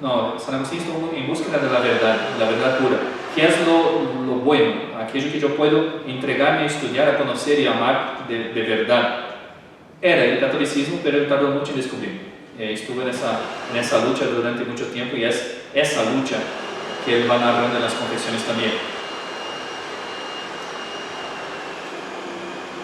No, San Agustín estuvo en búsqueda de la verdad pura. ¿Qué es lo bueno? Aquello que yo puedo entregarme a estudiar, a conocer y amar de verdad. Era el catolicismo, pero él tardó mucho en descubrir. Estuvo en esa lucha durante mucho tiempo, y es esa lucha que él va narrando en las confesiones también.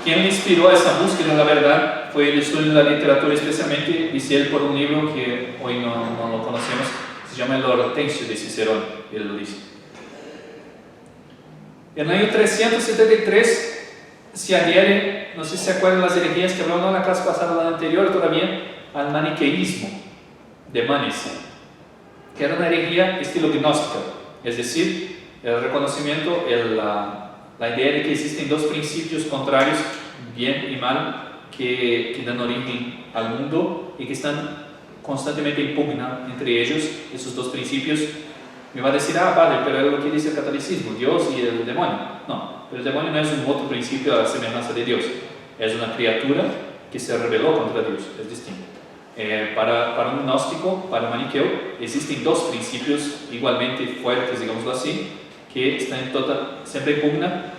Quien me inspiró a esa búsqueda de la verdad fue el estudio de la literatura, especialmente, dice él, por un libro que hoy no lo conocemos, se llama El Hortensio de Cicerón, él lo dice. En el año 373 se adhiere, no sé si se acuerdan las herejías que hablamos en la clase pasada, la anterior todavía, al maniqueísmo de Manes, que era una herejía estilo gnóstica, es decir, el reconocimiento, la idea de que existen dos principios contrarios, bien y mal, que dan origen al mundo y que están constantemente en pugna entre ellos, esos dos principios. Me va a decir, padre, pero es lo que dice el catolicismo, Dios y el demonio. No, pero el demonio no es un otro principio a la semejanza de Dios, es una criatura que se rebeló contra Dios, es distinto. Para un gnóstico, para un maniqueo, existen dos principios igualmente fuertes, digámoslo así, que están siempre en pugna.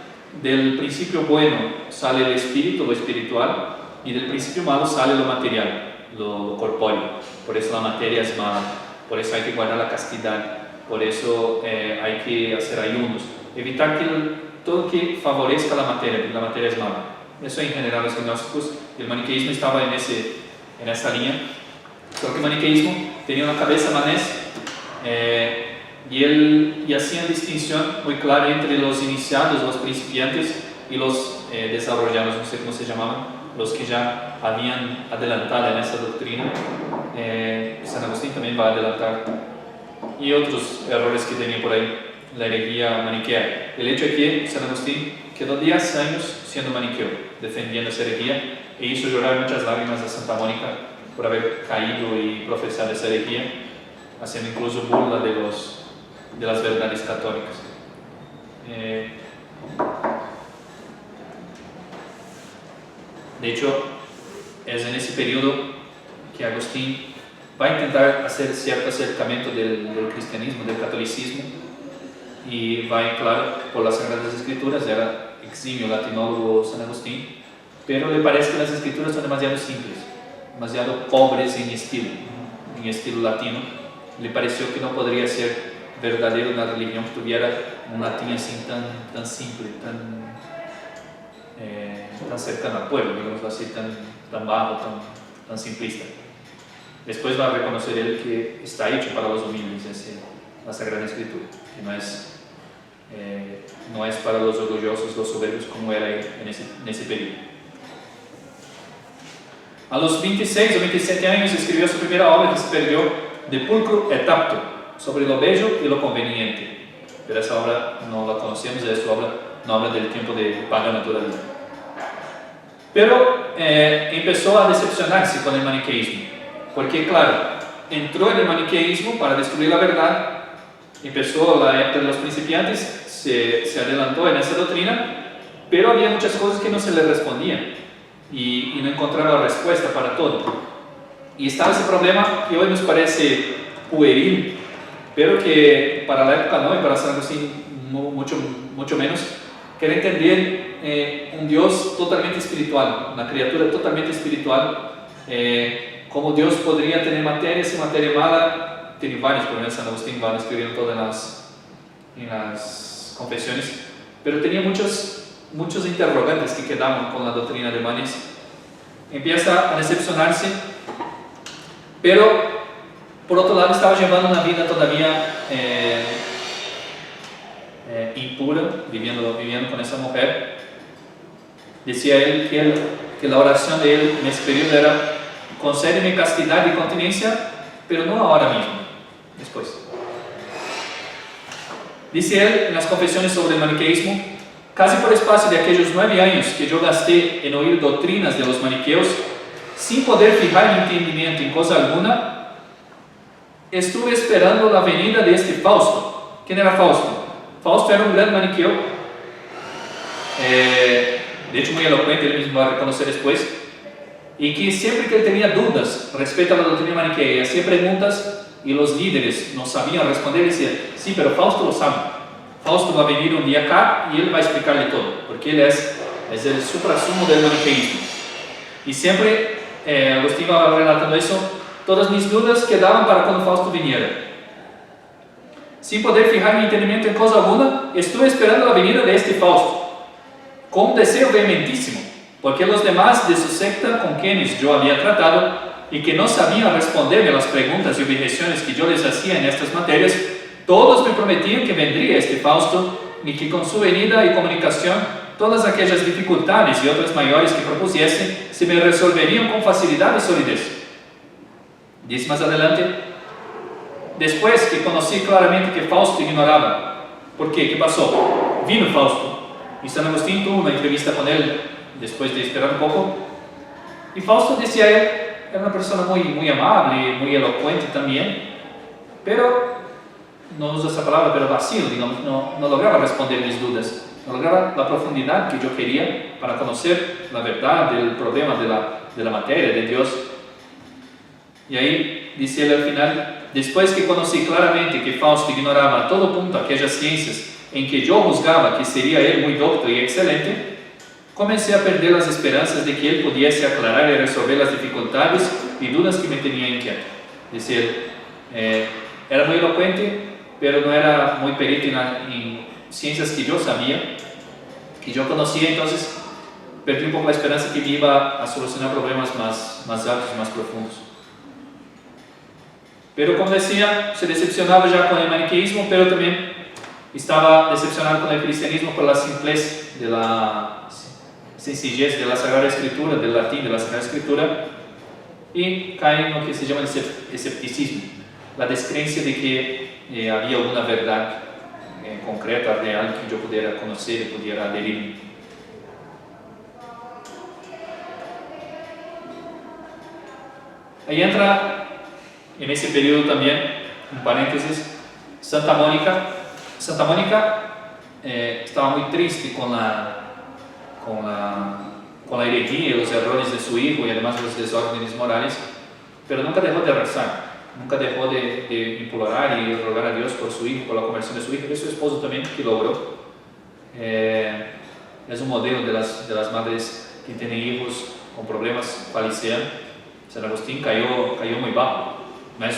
Del principio bueno sale el espíritu, lo espiritual, y del principio malo sale lo material, lo corpóreo. Por eso la materia es mala, por eso hay que guardar la castidad, por eso hay que hacer ayunos, evitar que todo que favorezca la materia, porque la materia es mala. Eso en general los gnósticos, el maniqueísmo estaba en esa línea. Solo que el maniqueísmo tenía una cabeza manés, y hacían distinción muy clara entre los iniciados, los principiantes, y los desarrollados, no sé cómo se llamaban, los que ya habían adelantado en esa doctrina. San Agustín también va a adelantar, y otros errores que tenía por ahí la herejía maniquea. El hecho es que San Agustín quedó 10 años siendo maniqueo, defendiendo esa herejía, e hizo llorar muchas lágrimas a Santa Mónica por haber caído y profesado esa herejía, haciendo incluso burla de las verdades católicas. De hecho, es en ese periodo que Agustín va a intentar hacer cierto acercamiento del cristianismo, del catolicismo, y va, claro, por las Sagradas Escrituras. Era eximio latinólogo San Agustín, pero le parece que las escrituras son demasiado simples, demasiado pobres en estilo latino. Le pareció que no podría ser verdadero una religión que tuviera un latín así tan simple, tan cercano al pueblo, digamos así, tan bajo, tan simplista. Después va a reconocer él que está hecho para los humildes, la Sagrada Escritura, que no es para los orgullosos, los soberbios, como era en ese periodo. A los 26 o 27 años escribió su primera obra, que se perdió, De pulcro et apto, sobre lo bello y lo conveniente. Pero esa obra no la conocemos, es obra, no habla del tiempo de Pagano todavía. Pero empezó a decepcionarse con el maniqueísmo, porque claro, entró en el maniqueísmo para descubrir la verdad, empezó la época de los principiantes, se adelantó en esa doctrina, pero había muchas cosas que no se le respondían y no encontraba respuesta para todo. Y estaba ese problema que hoy nos parece pueril, pero que para la época no, y para San Agustín mucho menos, que era entender un Dios totalmente espiritual, una criatura totalmente espiritual, cómo Dios podría tener materia, si materia mala. Tiene varios, por ejemplo, San Agustín va a escribir todas en las confesiones, pero tenía muchos interrogantes que quedaban con la doctrina de Manes. Empieza a decepcionarse, pero por otro lado estaba llevando una vida todavía impura, viviendo con esa mujer. Decía él que la oración de él en ese periodo era: concédeme castidad y continencia, pero no ahora mismo, después. Dice él en las confesiones sobre el maniqueísmo: casi por espacio de aquellos 9 años que yo gasté en oír doctrinas de los maniqueos, sin poder fijar mi entendimiento en cosa alguna, estuve esperando la venida de este Fausto. ¿Quién era Fausto? Fausto era un gran maniqueo, de hecho muy elocuente, él mismo va a reconocer después, y que siempre que él tenía dudas respecto a la doctrina maniquea, hacía preguntas y los líderes no sabían responder, decía, sí, pero Fausto lo sabe. Fausto va a venir un día acá y él va a explicarle todo, porque él es el suprasumo del maniqueísmo. Y siempre Agustín va relatando eso, todas mis dudas quedaban para cuando Fausto viniera. Sin poder fijar mi entendimiento en cosa alguna, estuve esperando la venida de este Fausto, con un deseo vehementísimo, porque los demás de su secta con quienes yo había tratado y que no sabían responderme a las preguntas y objeciones que yo les hacía en estas materias, todos me prometían que vendría este Fausto y que con su venida y comunicación todas aquellas dificultades y otras mayores que propusiesen se me resolverían con facilidad y solidez. Dice más adelante, después que conocí claramente que Fausto ignoraba. ¿Por qué? ¿Qué pasó? Vino Fausto y San Agustín tuvo una entrevista con él después de esperar un poco, y Fausto decía a él, era una persona muy amable, muy elocuente también, pero no uso esa palabra, pero vacío, digamos, no lograba responder mis dudas, no lograba la profundidad que yo quería para conocer la verdad del problema de la materia, de Dios. Y ahí dice él al final, después que conocí claramente que Fausto ignoraba a todo punto aquellas ciencias en que yo juzgaba que sería él muy docto y excelente, comencé a perder las esperanzas de que él pudiese aclarar y resolver las dificultades y dudas que me tenían inquieto. Es decir, era muy elocuente, pero no era muy perito en ciencias que yo sabía, que yo conocía, entonces perdí un poco la esperanza que me iba a solucionar problemas más altos y más profundos. Pero como decía, se decepcionaba ya con el maniqueísmo, pero también estaba decepcionado con el cristianismo por la simplez de la sencillez de la Sagrada Escritura, del latín de la Sagrada Escritura, y cae en lo que se llama el escepticismo, la descreencia de que había alguna verdad concreta, real, que yo pudiera conocer y pudiera adherir. Ahí entra en ese periodo también, un paréntesis, Santa Mónica. Santa Mónica estaba muy triste con la herejía y los errores de su hijo y además los desórdenes morales, pero nunca dejó de rezar, nunca dejó de implorar y rogar a Dios por su hijo, por la conversión de su hijo, y su esposo también, que logró. Es un modelo de las madres que tienen hijos con problemas cuales sean. San Agustín cayó muy bajo, no es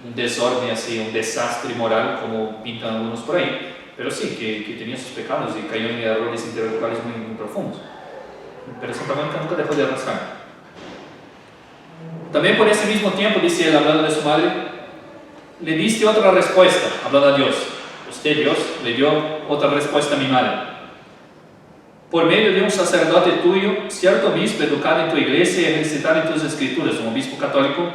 un desorden así, un desastre moral como pintan algunos por ahí, pero sí, que tenía sus pecados y cayó en errores intelectuales muy profundos. Pero Santa Mónica nunca dejó de rezar. También por ese mismo tiempo, dice él, hablando de su madre, le diste otra respuesta, hablando a Dios. Usted, Dios, le dio otra respuesta a mi madre. Por medio de un sacerdote tuyo, cierto obispo educado en tu iglesia y recitado en tus escrituras, un obispo católico,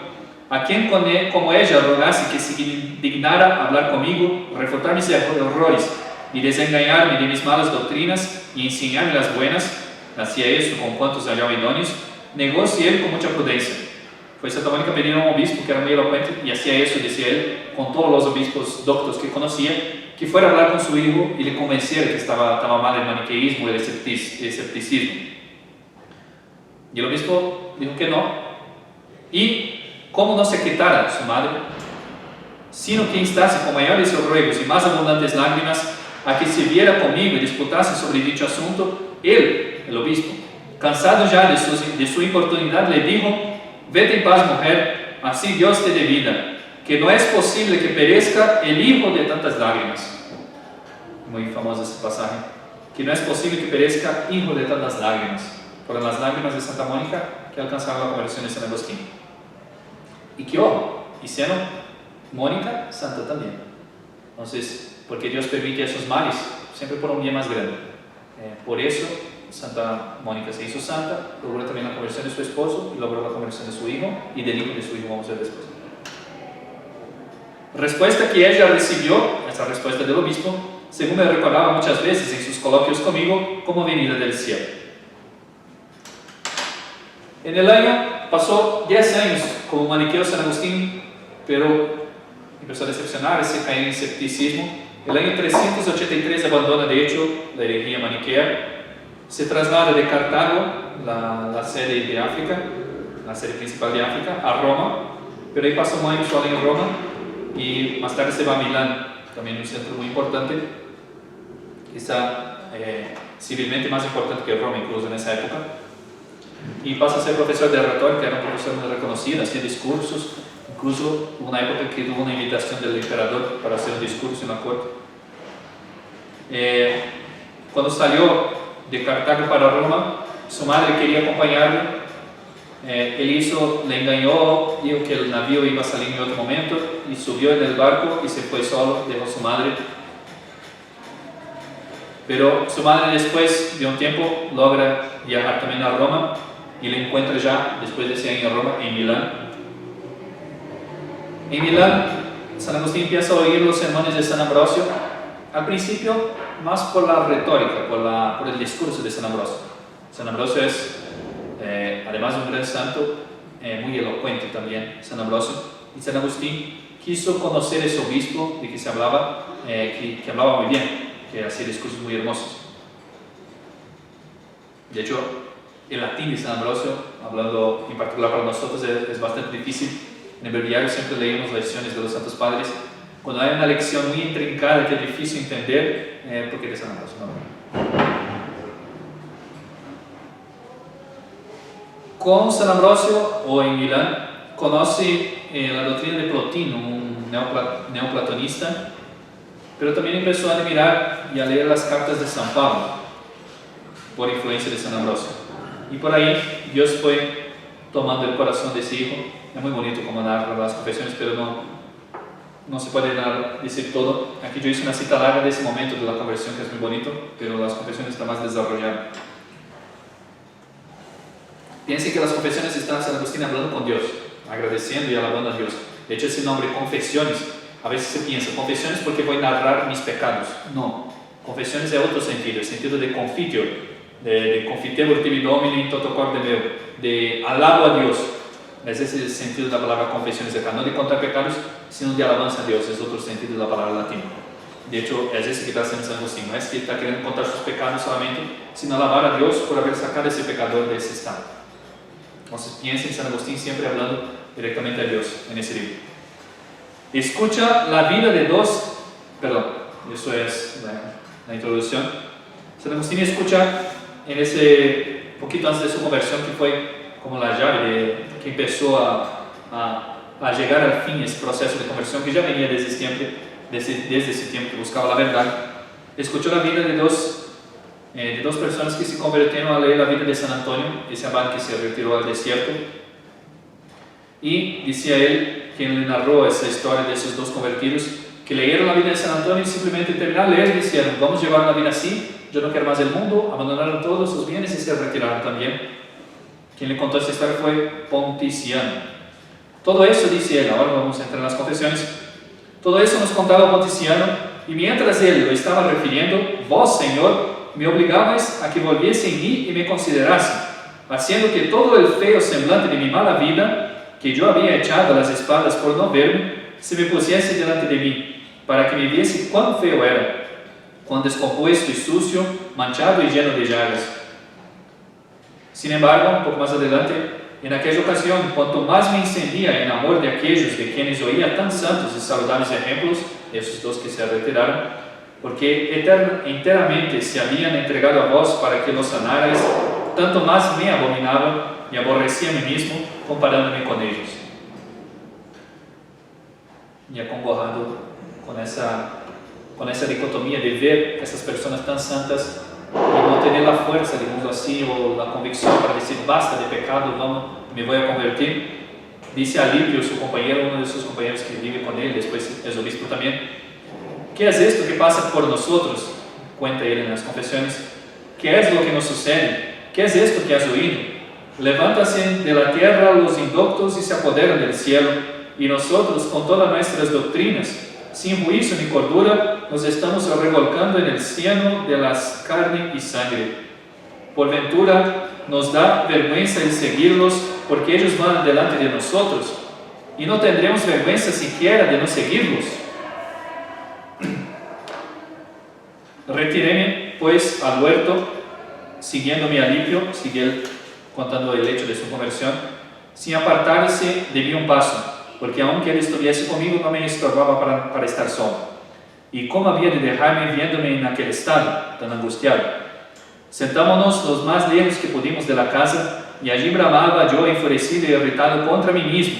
a quien como ella rogase que se dignara hablar conmigo, refutar mis errores y desengañarme de mis malas doctrinas y enseñarme las buenas, hacía eso con cuantos hallaba idóneos, negócio él con mucha prudencia. Fue Santa Mónica pedir a un obispo que era muy elocuente y hacía eso, decía él, con todos los obispos doctos que conocía, que fuera a hablar con su hijo y le convenciera que estaba mal el maniqueísmo y el escepticismo. Y el obispo dijo que no, y como no se quitara su madre, sino que instase con mayores ruegos y más abundantes lágrimas a que se viera conmigo y disputase sobre dicho asunto, él, el obispo, cansado ya de su importunidad, le dijo: vete en paz, mujer, así Dios te dé vida, que no es posible que perezca el hijo de tantas lágrimas. Muy famoso este pasaje, que no es posible que perezca hijo de tantas lágrimas. Fueron las lágrimas de Santa Mónica que alcanzaron la conversión de San Agustín. Y que ojo, hicieron Mónica santa también. Entonces, porque Dios permite esos males, siempre por un bien más grande. Por eso Santa Mónica se hizo santa, logró también la conversión de su esposo y logró la conversión de su hijo y del hijo de su hijo, vamos a ver después. Respuesta que ella recibió, esa respuesta del obispo, según me recordaba muchas veces en sus coloquios conmigo, como venida del cielo. En el año pasó 10 años como maniqueo San Agustín, pero empezó a decepcionarse, caer en escepticismo. El año 383 abandona de hecho la herejía maniquea, se traslada de Cartago, la sede de África, la sede principal de África, a Roma, pero ahí pasa un año solo en Roma y más tarde se va a Milán, también un centro muy importante, quizá civilmente más importante que Roma incluso en esa época, y pasa a ser profesor de retórica, era un profesor muy reconocido, hacía discursos, incluso hubo una época que tuvo una invitación del emperador para hacer un discurso en la corte. Cuando salió de Cartago para Roma, su madre quería acompañarlo. Le engañó, dijo que el navío iba a salir en otro momento y subió en el barco y se fue solo, dejó a su madre. Pero su madre después de un tiempo logra viajar también a Roma y le encuentra ya, después de ese año en Roma, en Milán. En Milán, San Agustín empieza a oír los sermones de San Ambrosio, al principio más por la retórica, por el discurso de San Ambrosio. San Ambrosio es, además de un gran santo, muy elocuente también, San Ambrosio. Y San Agustín quiso conocer ese obispo de que se hablaba, que hablaba muy bien, que hacía discursos muy hermosos. De hecho, el latín de San Ambrosio, hablando en particular para nosotros, es bastante difícil. En el breviario siempre leemos lecciones de los Santos Padres. Cuando hay una lección muy intrincada que es difícil entender, porque de San Ambrosio, ¿no? Con San Ambrosio, o en Milán, conoce la doctrina de Plotino, un neoplatonista, pero también empezó a admirar y a leer las cartas de San Pablo, por influencia de San Ambrosio. Y por ahí Dios fue tomando el corazón de ese hijo. Es muy bonito como narra las confesiones, pero no se puede decir todo. Aquí yo hice una cita larga de ese momento de la conversión, que es muy bonito, pero las confesiones están más desarrolladas. Piensen que las confesiones están San Agustín hablando con Dios, agradeciendo y alabando a Dios. De hecho, ese nombre, confesiones, a veces se piensa, confesiones porque voy a narrar mis pecados. No, confesiones es otro sentido, el sentido de confitio, de confitebur tibi domini in toto corde meu, de alabo a Dios. Ese es el sentido de la palabra confesiones acá, no de contar pecados, sino de alabanza a Dios, es otro sentido de la palabra latina. De hecho, es ese que está haciendo San Agustín, no es que está queriendo contar sus pecados solamente, sino alabar a Dios por haber sacado a ese pecador de ese estado. Entonces piensen en San Agustín siempre hablando directamente a Dios en ese libro. Escucha la vida de dos, perdón, eso es la introducción. San Agustín escucha en ese poquito antes de su conversión, que fue como la llave que empezó a llegar al fin ese proceso de conversión que ya venía desde ese tiempo que buscaba la verdad. Escuchó la vida de dos personas que se convirtieron a leer la vida de San Antonio, ese abad que se retiró al desierto, y decía él, quien le narró esa historia de esos dos convertidos, que leyeron la vida de San Antonio y simplemente terminaron de leer y dijeron: vamos a llevar una vida así, yo no quiero más el mundo, abandonaron todos sus bienes y se retiraron también. Quien le contó esta historia fue Ponticiano. Todo eso, dice él, ahora vamos a entrar en las confesiones, todo eso nos contaba Ponticiano, y mientras él lo estaba refiriendo, vos, Señor, me obligabais a que volviese en mí y me considerase, haciendo que todo el feo semblante de mi mala vida, que yo había echado a las espaldas por no verme, se me pusiese delante de mí, para que me viese cuán feo era, cuán descompuesto y sucio, manchado y lleno de llagas. Sin embargo, un poco más adelante, en aquella ocasión, cuanto más me encendía en amor de aquellos de quienes oía tan santos y saludables ejemplos, esos dos que se retiraron, porque enteramente se habían entregado a vos para que los sanarais, tanto más me abominaba y aborrecía a mí mismo, comparándome con ellos. Y acongojado con esa dicotomía de ver a esas personas tan santas y no tener la fuerza, digamos así, o la convicción para decir basta de pecado, me voy a convertir. Dice a Livio, su compañero, uno de sus compañeros que vive con él, después es obispo también: ¿qué es esto que pasa por nosotros? Cuenta él en las confesiones. ¿Qué es lo que nos sucede? ¿Qué es esto que has oído? Levántase de la tierra los indoctos y se apoderan del cielo, y nosotros, con todas nuestras doctrinas, sin juicio ni cordura, nos estamos revolcando en el cieno de las carne y sangre. Por ventura nos da vergüenza el seguirlos, porque ellos van delante de nosotros, y no tendremos vergüenza siquiera de no seguirlos. Retiréme pues al huerto, siguiendo mi alivio, sigue él contando el hecho de su conversión, sin apartarse de mí un paso, porque aunque él estuviese conmigo, no me estorbaba para estar solo. ¿Y cómo había de dejarme viéndome en aquel estado tan angustiado? Sentámonos los más lejos que pudimos de la casa, y allí bramaba yo enfurecido y irritado contra mí mismo,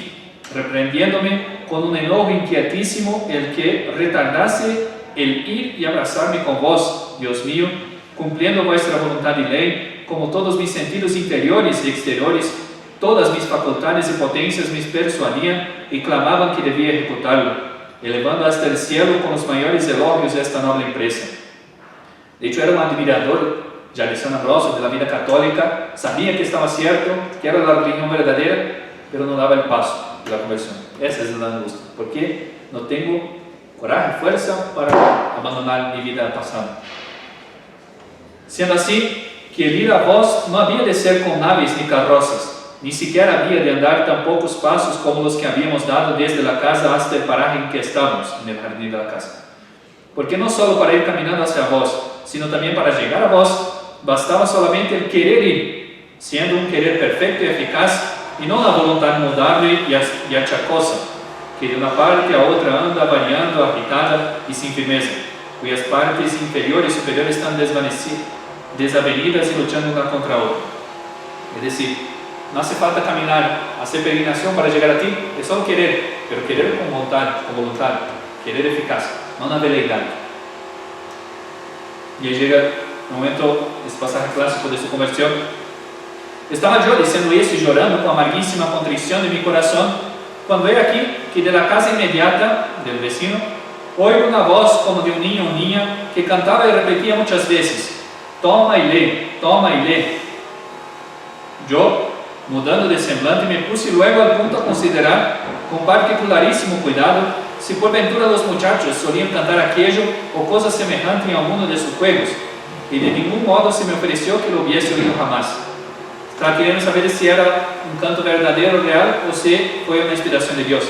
reprendiéndome con un enojo inquietísimo el que retardase el ir y abrazarme con vos, Dios mío, cumpliendo vuestra voluntad y ley, como todos mis sentidos interiores y exteriores, todas mis facultades y potencias me persuadían y clamaban que debía ejecutarlo, elevando hasta el cielo con los mayores elogios esta noble empresa. De hecho, era un admirador ya de San Ambrosio, de la vida católica, sabía que estaba cierto, que era la religión verdadera, pero no daba el paso de la conversión. Esa es la angustia, porque no tengo coraje, fuerza para abandonar mi vida pasada. Siendo así, que el ir a vos no había de ser con naves ni carrozas, ni siquiera había de andar tan pocos pasos como los que habíamos dado desde la casa hasta el paraje en que estábamos, en el jardín de la casa. Porque no solo para ir caminando hacia vos, sino también para llegar a vos, bastaba solamente el querer ir, siendo un querer perfecto y eficaz, y no la voluntad mudable y achacosa, que de una parte a otra anda variando, agitada y sin firmeza, cuyas partes inferiores y superiores están desavenidas y luchando una contra otra. Es decir, no hace falta caminar, hacer peregrinación para llegar a ti, es solo querer, pero querer con voluntad, querer eficaz, no una veleidad. Y ahí llega el momento, este pasaje clásico de su conversión. Estaba yo diciendo eso y llorando con amarguísima contrición de mi corazón, cuando he aquí que de la casa inmediata del vecino oigo una voz como de un niño o niña que cantaba y repetía muchas veces: toma y lee, toma y lee. Yo, mudando de semblante, me puse luego al punto a considerar con particularísimo cuidado si por ventura los muchachos solían cantar aquello o cosa semejante en alguno de sus juegos, y de ningún modo se me ofreció que lo hubiese oído jamás. Estaba queriendo saber si era un canto verdadero, real, o si fue una inspiración de Dios.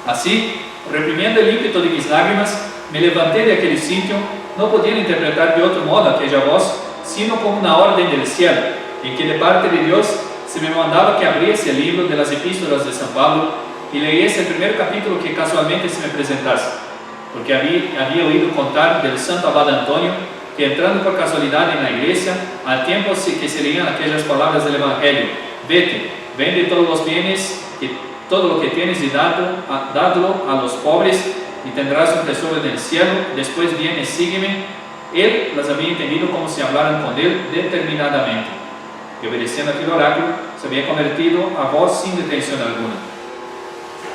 Así, reprimiendo el ímpetu de mis lágrimas, me levanté de aquel sitio, no pudiendo interpretar de otro modo aquella voz, sino como una orden del cielo, en que de parte de Dios se me mandaba que abriese el libro de las epístolas de San Pablo y leyese el primer capítulo que casualmente se me presentase, porque había oído contar del santo abad Antonio, que entrando por casualidad en la iglesia, al tiempo que se leían aquellas palabras del Evangelio: vete, vende todos los bienes, todo lo que tienes y dadlo a los pobres, y tendrás un tesoro en el cielo, después viene, sígueme. Él las había entendido como si hablaran con él determinadamente, y obedeciendo aquel oráculo, se había convertido a voz sin detención alguna.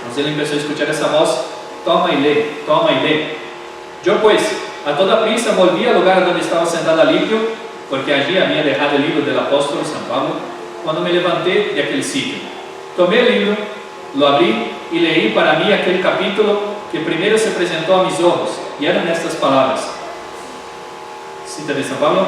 Entonces él empezó a escuchar esa voz: toma y lee, toma y lee. Yo pues, a toda prisa volví al lugar donde estaba sentado Alipio, porque allí había dejado el libro del apóstol San Pablo, cuando me levanté de aquel sitio. Tomé el libro, lo abrí y leí para mí aquel capítulo que primero se presentó a mis ojos, y eran estas palabras. Cita de San Pablo: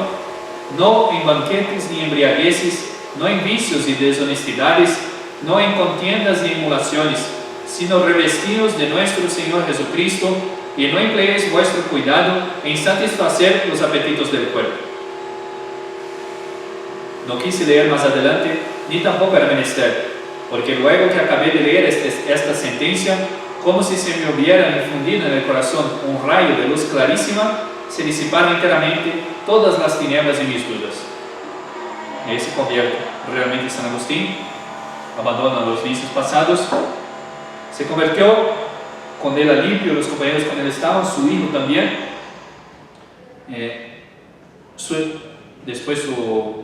no en banquetes ni embriagueces, no en vicios y deshonestidades, no en contiendas ni emulaciones, sino revestidos de nuestro Señor Jesucristo, y no empleéis vuestro cuidado en satisfacer los apetitos del cuerpo. No quise leer más adelante, ni tampoco era menester, porque luego que acabé de leer esta sentencia, como si se me hubiera infundido en el corazón un rayo de luz clarísima, se disiparon enteramente todas las tinieblas de mis dudas. Y ahí se convierte realmente San Agustín, abandona los vicios pasados, se convirtió con él Alipio, los compañeros con él estaban, su hijo también. Después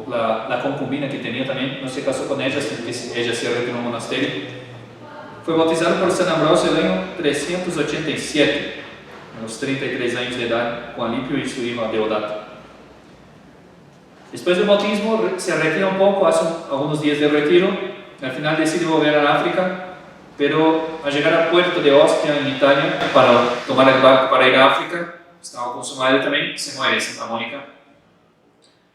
la concubina que tenía también no se casó con ella, sino que ella se retiró en un monasterio. Fue bautizado por San Ambrosio en el año 387, a los 33 años de edad, con Alipio y su hijo Deodato. Después del bautismo se retira un poco, hace algunos días de retiro, al final decide volver a África, pero al llegar al puerto de Ostia en Italia para tomar el barco para ir a África, estaba con su madre también, se muere en Santa Mónica.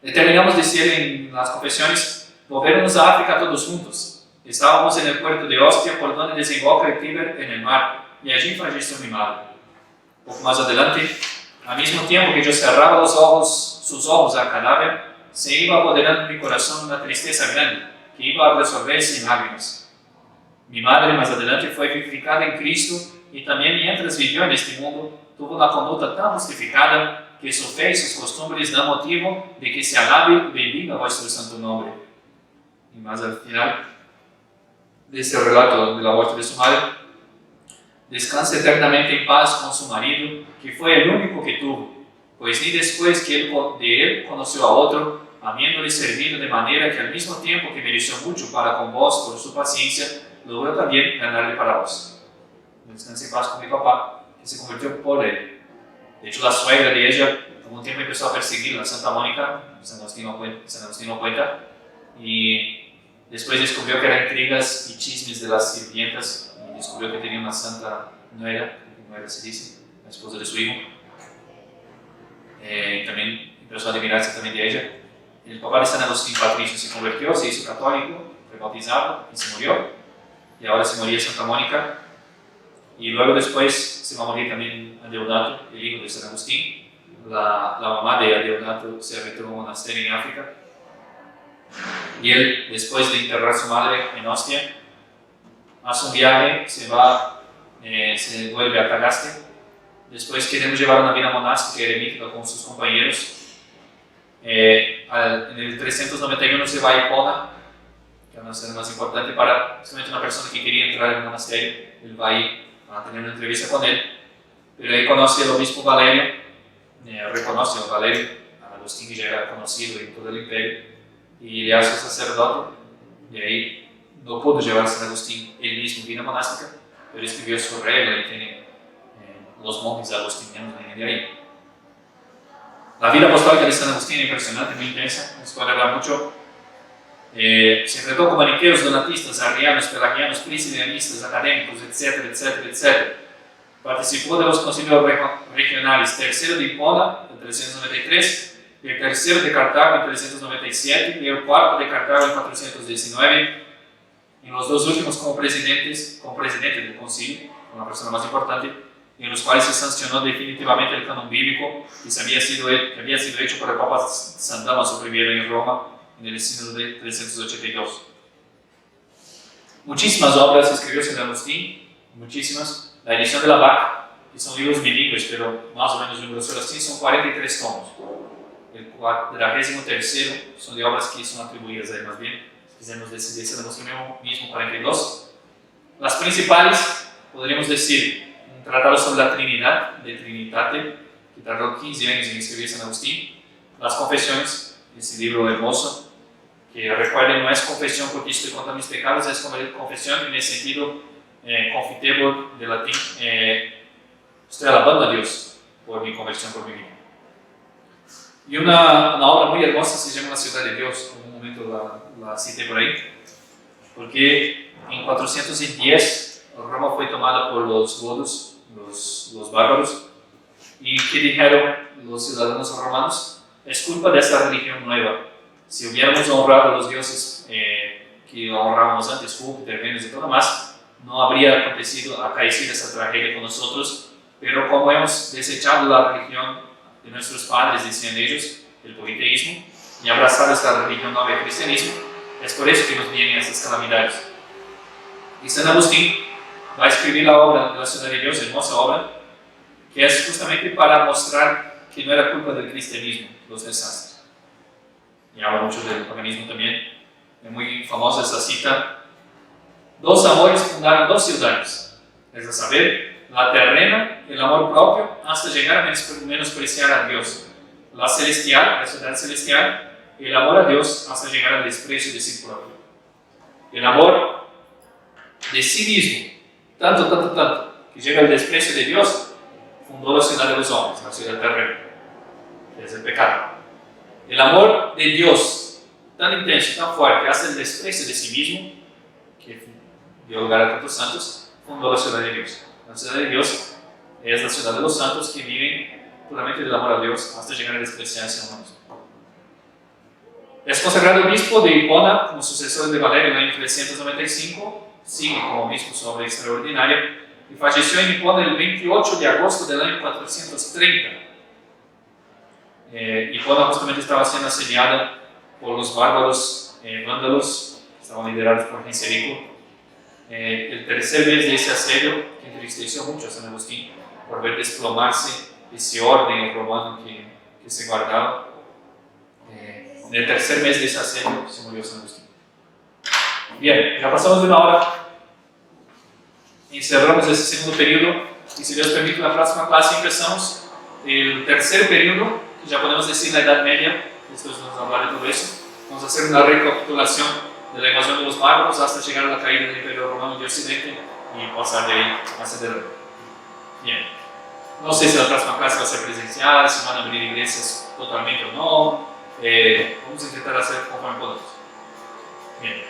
Determinamos decir en las confesiones: volvernos a África todos juntos. Estábamos en el puerto de Ostia, por donde desemboca el Tíber en el mar, y allí falleció mi madre. Un poco más adelante, al mismo tiempo que yo cerraba sus ojos al cadáver, se iba apoderando en mi corazón una tristeza grande, que iba a resolverse en lágrimas. Mi madre más adelante fue vivificada en Cristo y también mientras vivió en este mundo, tuvo una conducta tan justificada que su fe y sus costumbres dan motivo de que se alabe y bendiga vuestro santo nombre. Y más al final de este relato de la muerte de su madre, descansa eternamente en paz con su marido, que fue el único que tuvo, pues ni después que de él conoció a otro, habiéndole servido de manera que al mismo tiempo que mereció mucho para con vos por su paciencia, logró también ganarle para vos. Descansa en paz con mi papá, que se convirtió por él. De hecho, la suegra de ella, por un tiempo empezó a perseguirla en Santa Mónica, San Agustín cuenta, y después descubrió que eran intrigas y chismes de las sirvientas, y descubrió que tenía una santa nuera se dice, la esposa de su hijo. También empezó a admirarse también de ella. El papá de San Agustín Patricio se convirtió, se hizo católico, fue bautizado y se murió. Y ahora se moría Santa Mónica. Y luego después se va a morir también Adeodato, el hijo de San Agustín. La mamá de Adeodato se retiró a un monasterio en África. Y él, después de enterrar a su madre en Ostia, hace un viaje, se vuelve a Tagaste. Después queremos llevar una vida monástica y eremítica con sus compañeros. En el 391 se va a Hipona, que es una ciudad más importante para justamente una persona que quería entrar en el monasterio. Él va ahí a tener una entrevista con él, pero ahí conoce al obispo Valerio, reconoce a Valerio, a Agustín, que ya era conocido en todo el imperio, y le hace sacerdote. Y ahí no pudo llevar a San Agustín él mismo vida monástica, pero escribió su regla y tiene los monjes agustinianos vienen de ahí. La vida apostólica de San Agustín es impresionante, muy intensa, nos puede hablar mucho. Se enfrentó con maniqueos, donatistas, arrianos, pelagianos, cristianistas, académicos, etcétera. Participó de los concilios regionales, tercero de Hipona, en 393, el tercero de Cartago en 397 y el cuarto de Cartago en 419. En los dos últimos como presidente del concilio, una persona más importante, en los cuales se sancionó definitivamente el canon bíblico que había sido hecho por el Papa San Damaso I en Roma en el sínodo de 382. Muchísimas obras escribió San Agustín, muchísimas. La edición de la Vaca, que son libros bilingües, pero más o menos en grosor así, son 43 tomos. El 43º son de obras que son atribuidas a él más bien. Quisemos decidir San Agustín mismo 42. Las principales, podríamos decir, un tratado sobre la Trinidad, de Trinitate, que tardó 15 años en escribir San Agustín. Las Confesiones, ese libro hermoso, que recuerden, no es confesión porque estoy contando mis pecados, es confesión en el sentido confitebo de latín, estoy alabando a Dios por mi conversión, por mi vida. Y una obra muy hermosa se llama La Ciudad de Dios, en un momento la cité por ahí, porque en 410 Roma fue tomada por los godos, los bárbaros, y que dijeron los ciudadanos romanos, es culpa de esta religión nueva. Si hubiéramos honrado a los dioses que honrábamos antes, Júpiter, Venus y todo más, no habría acaecido esa tragedia con nosotros, pero como hemos desechado la religión de nuestros padres, decían ellos, el politeísmo, y abrazado esta religión nueva, el cristianismo, es por eso que nos vienen esas calamidades. Y San Agustín va a escribir la obra de la Ciudad de Dios, hermosa obra, que es justamente para mostrar que no era culpa del cristianismo, los desastres. Y habla mucho del paganismo también. Es muy famosa esa cita. Dos amores fundaron dos ciudades, es a saber, la terrena, el amor propio, hasta llegar a menospreciar a Dios. La celestial, la ciudad celestial, el amor a Dios hasta llegar al desprecio de sí propio. El amor de sí mismo, tanto, que llega al desprecio de Dios, fundó la ciudad de los hombres, la ciudad terrena, que es el pecado. El amor de Dios, tan intenso, tan fuerte, hasta el desprecio de sí mismo, que dio lugar a tantos santos, fundó la ciudad de Dios. La ciudad de Dios es la ciudad de los santos que viven puramente del amor a Dios hasta llegar a despreciarse a uno mismo. Es consagrado obispo de Hipona como sucesor de Valerio en el año 395, sigue como obispo su obra extraordinaria y falleció en Hipona el 28 de agosto del año 430. Hipona justamente estaba siendo asediada por los bárbaros vándalos, estaban liderados por Genserico. El tercer mes de ese asedio, que entristeció mucho a San Agustín por ver desplomarse ese orden romano que se guardaba. En el tercer mes de ese asedio se murió San Agustín. Bien, ya pasamos de una hora. Encerramos ese segundo periodo y si Dios permite, en la próxima clase empezamos el tercer periodo, que ya podemos decir la Edad Media. Después vamos a hablar de todo eso. Vamos a hacer una recapitulación de la invasión de los bárbaros hasta llegar a la caída del Imperio Romano de Occidente y pasar de ahí hacia adelante. Bien. No sé si la próxima clase va a ser presencial, si van a abrir iglesias totalmente o no. Vamos a intentar hacer conforme podamos. Bien.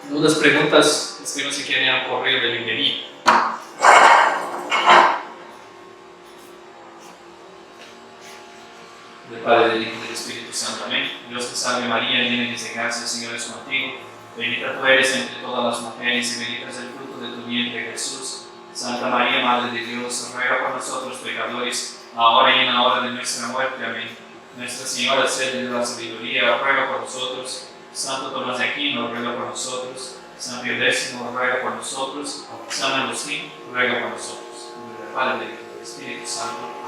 Dudas, preguntas, escriban si quieren al correo de librería. Del Padre, del Hijo y del Espíritu Santo. Amén. Dios te salve María, llena eres de gracia, el Señor es contigo. Bendita tú eres entre todas las mujeres y bendito es el fruto de tu vientre, Jesús. Santa María, Madre de Dios, ruega por nosotros pecadores, ahora y en la hora de nuestra muerte. Amén. Nuestra Señora, sede de la sabiduría, ruega por nosotros. Santo Tomás de Aquino, ruega por nosotros. San Pío X, ruega por nosotros. San Agustín, ruega por nosotros. En nombre del Padre, del Hijo y del Espíritu Santo.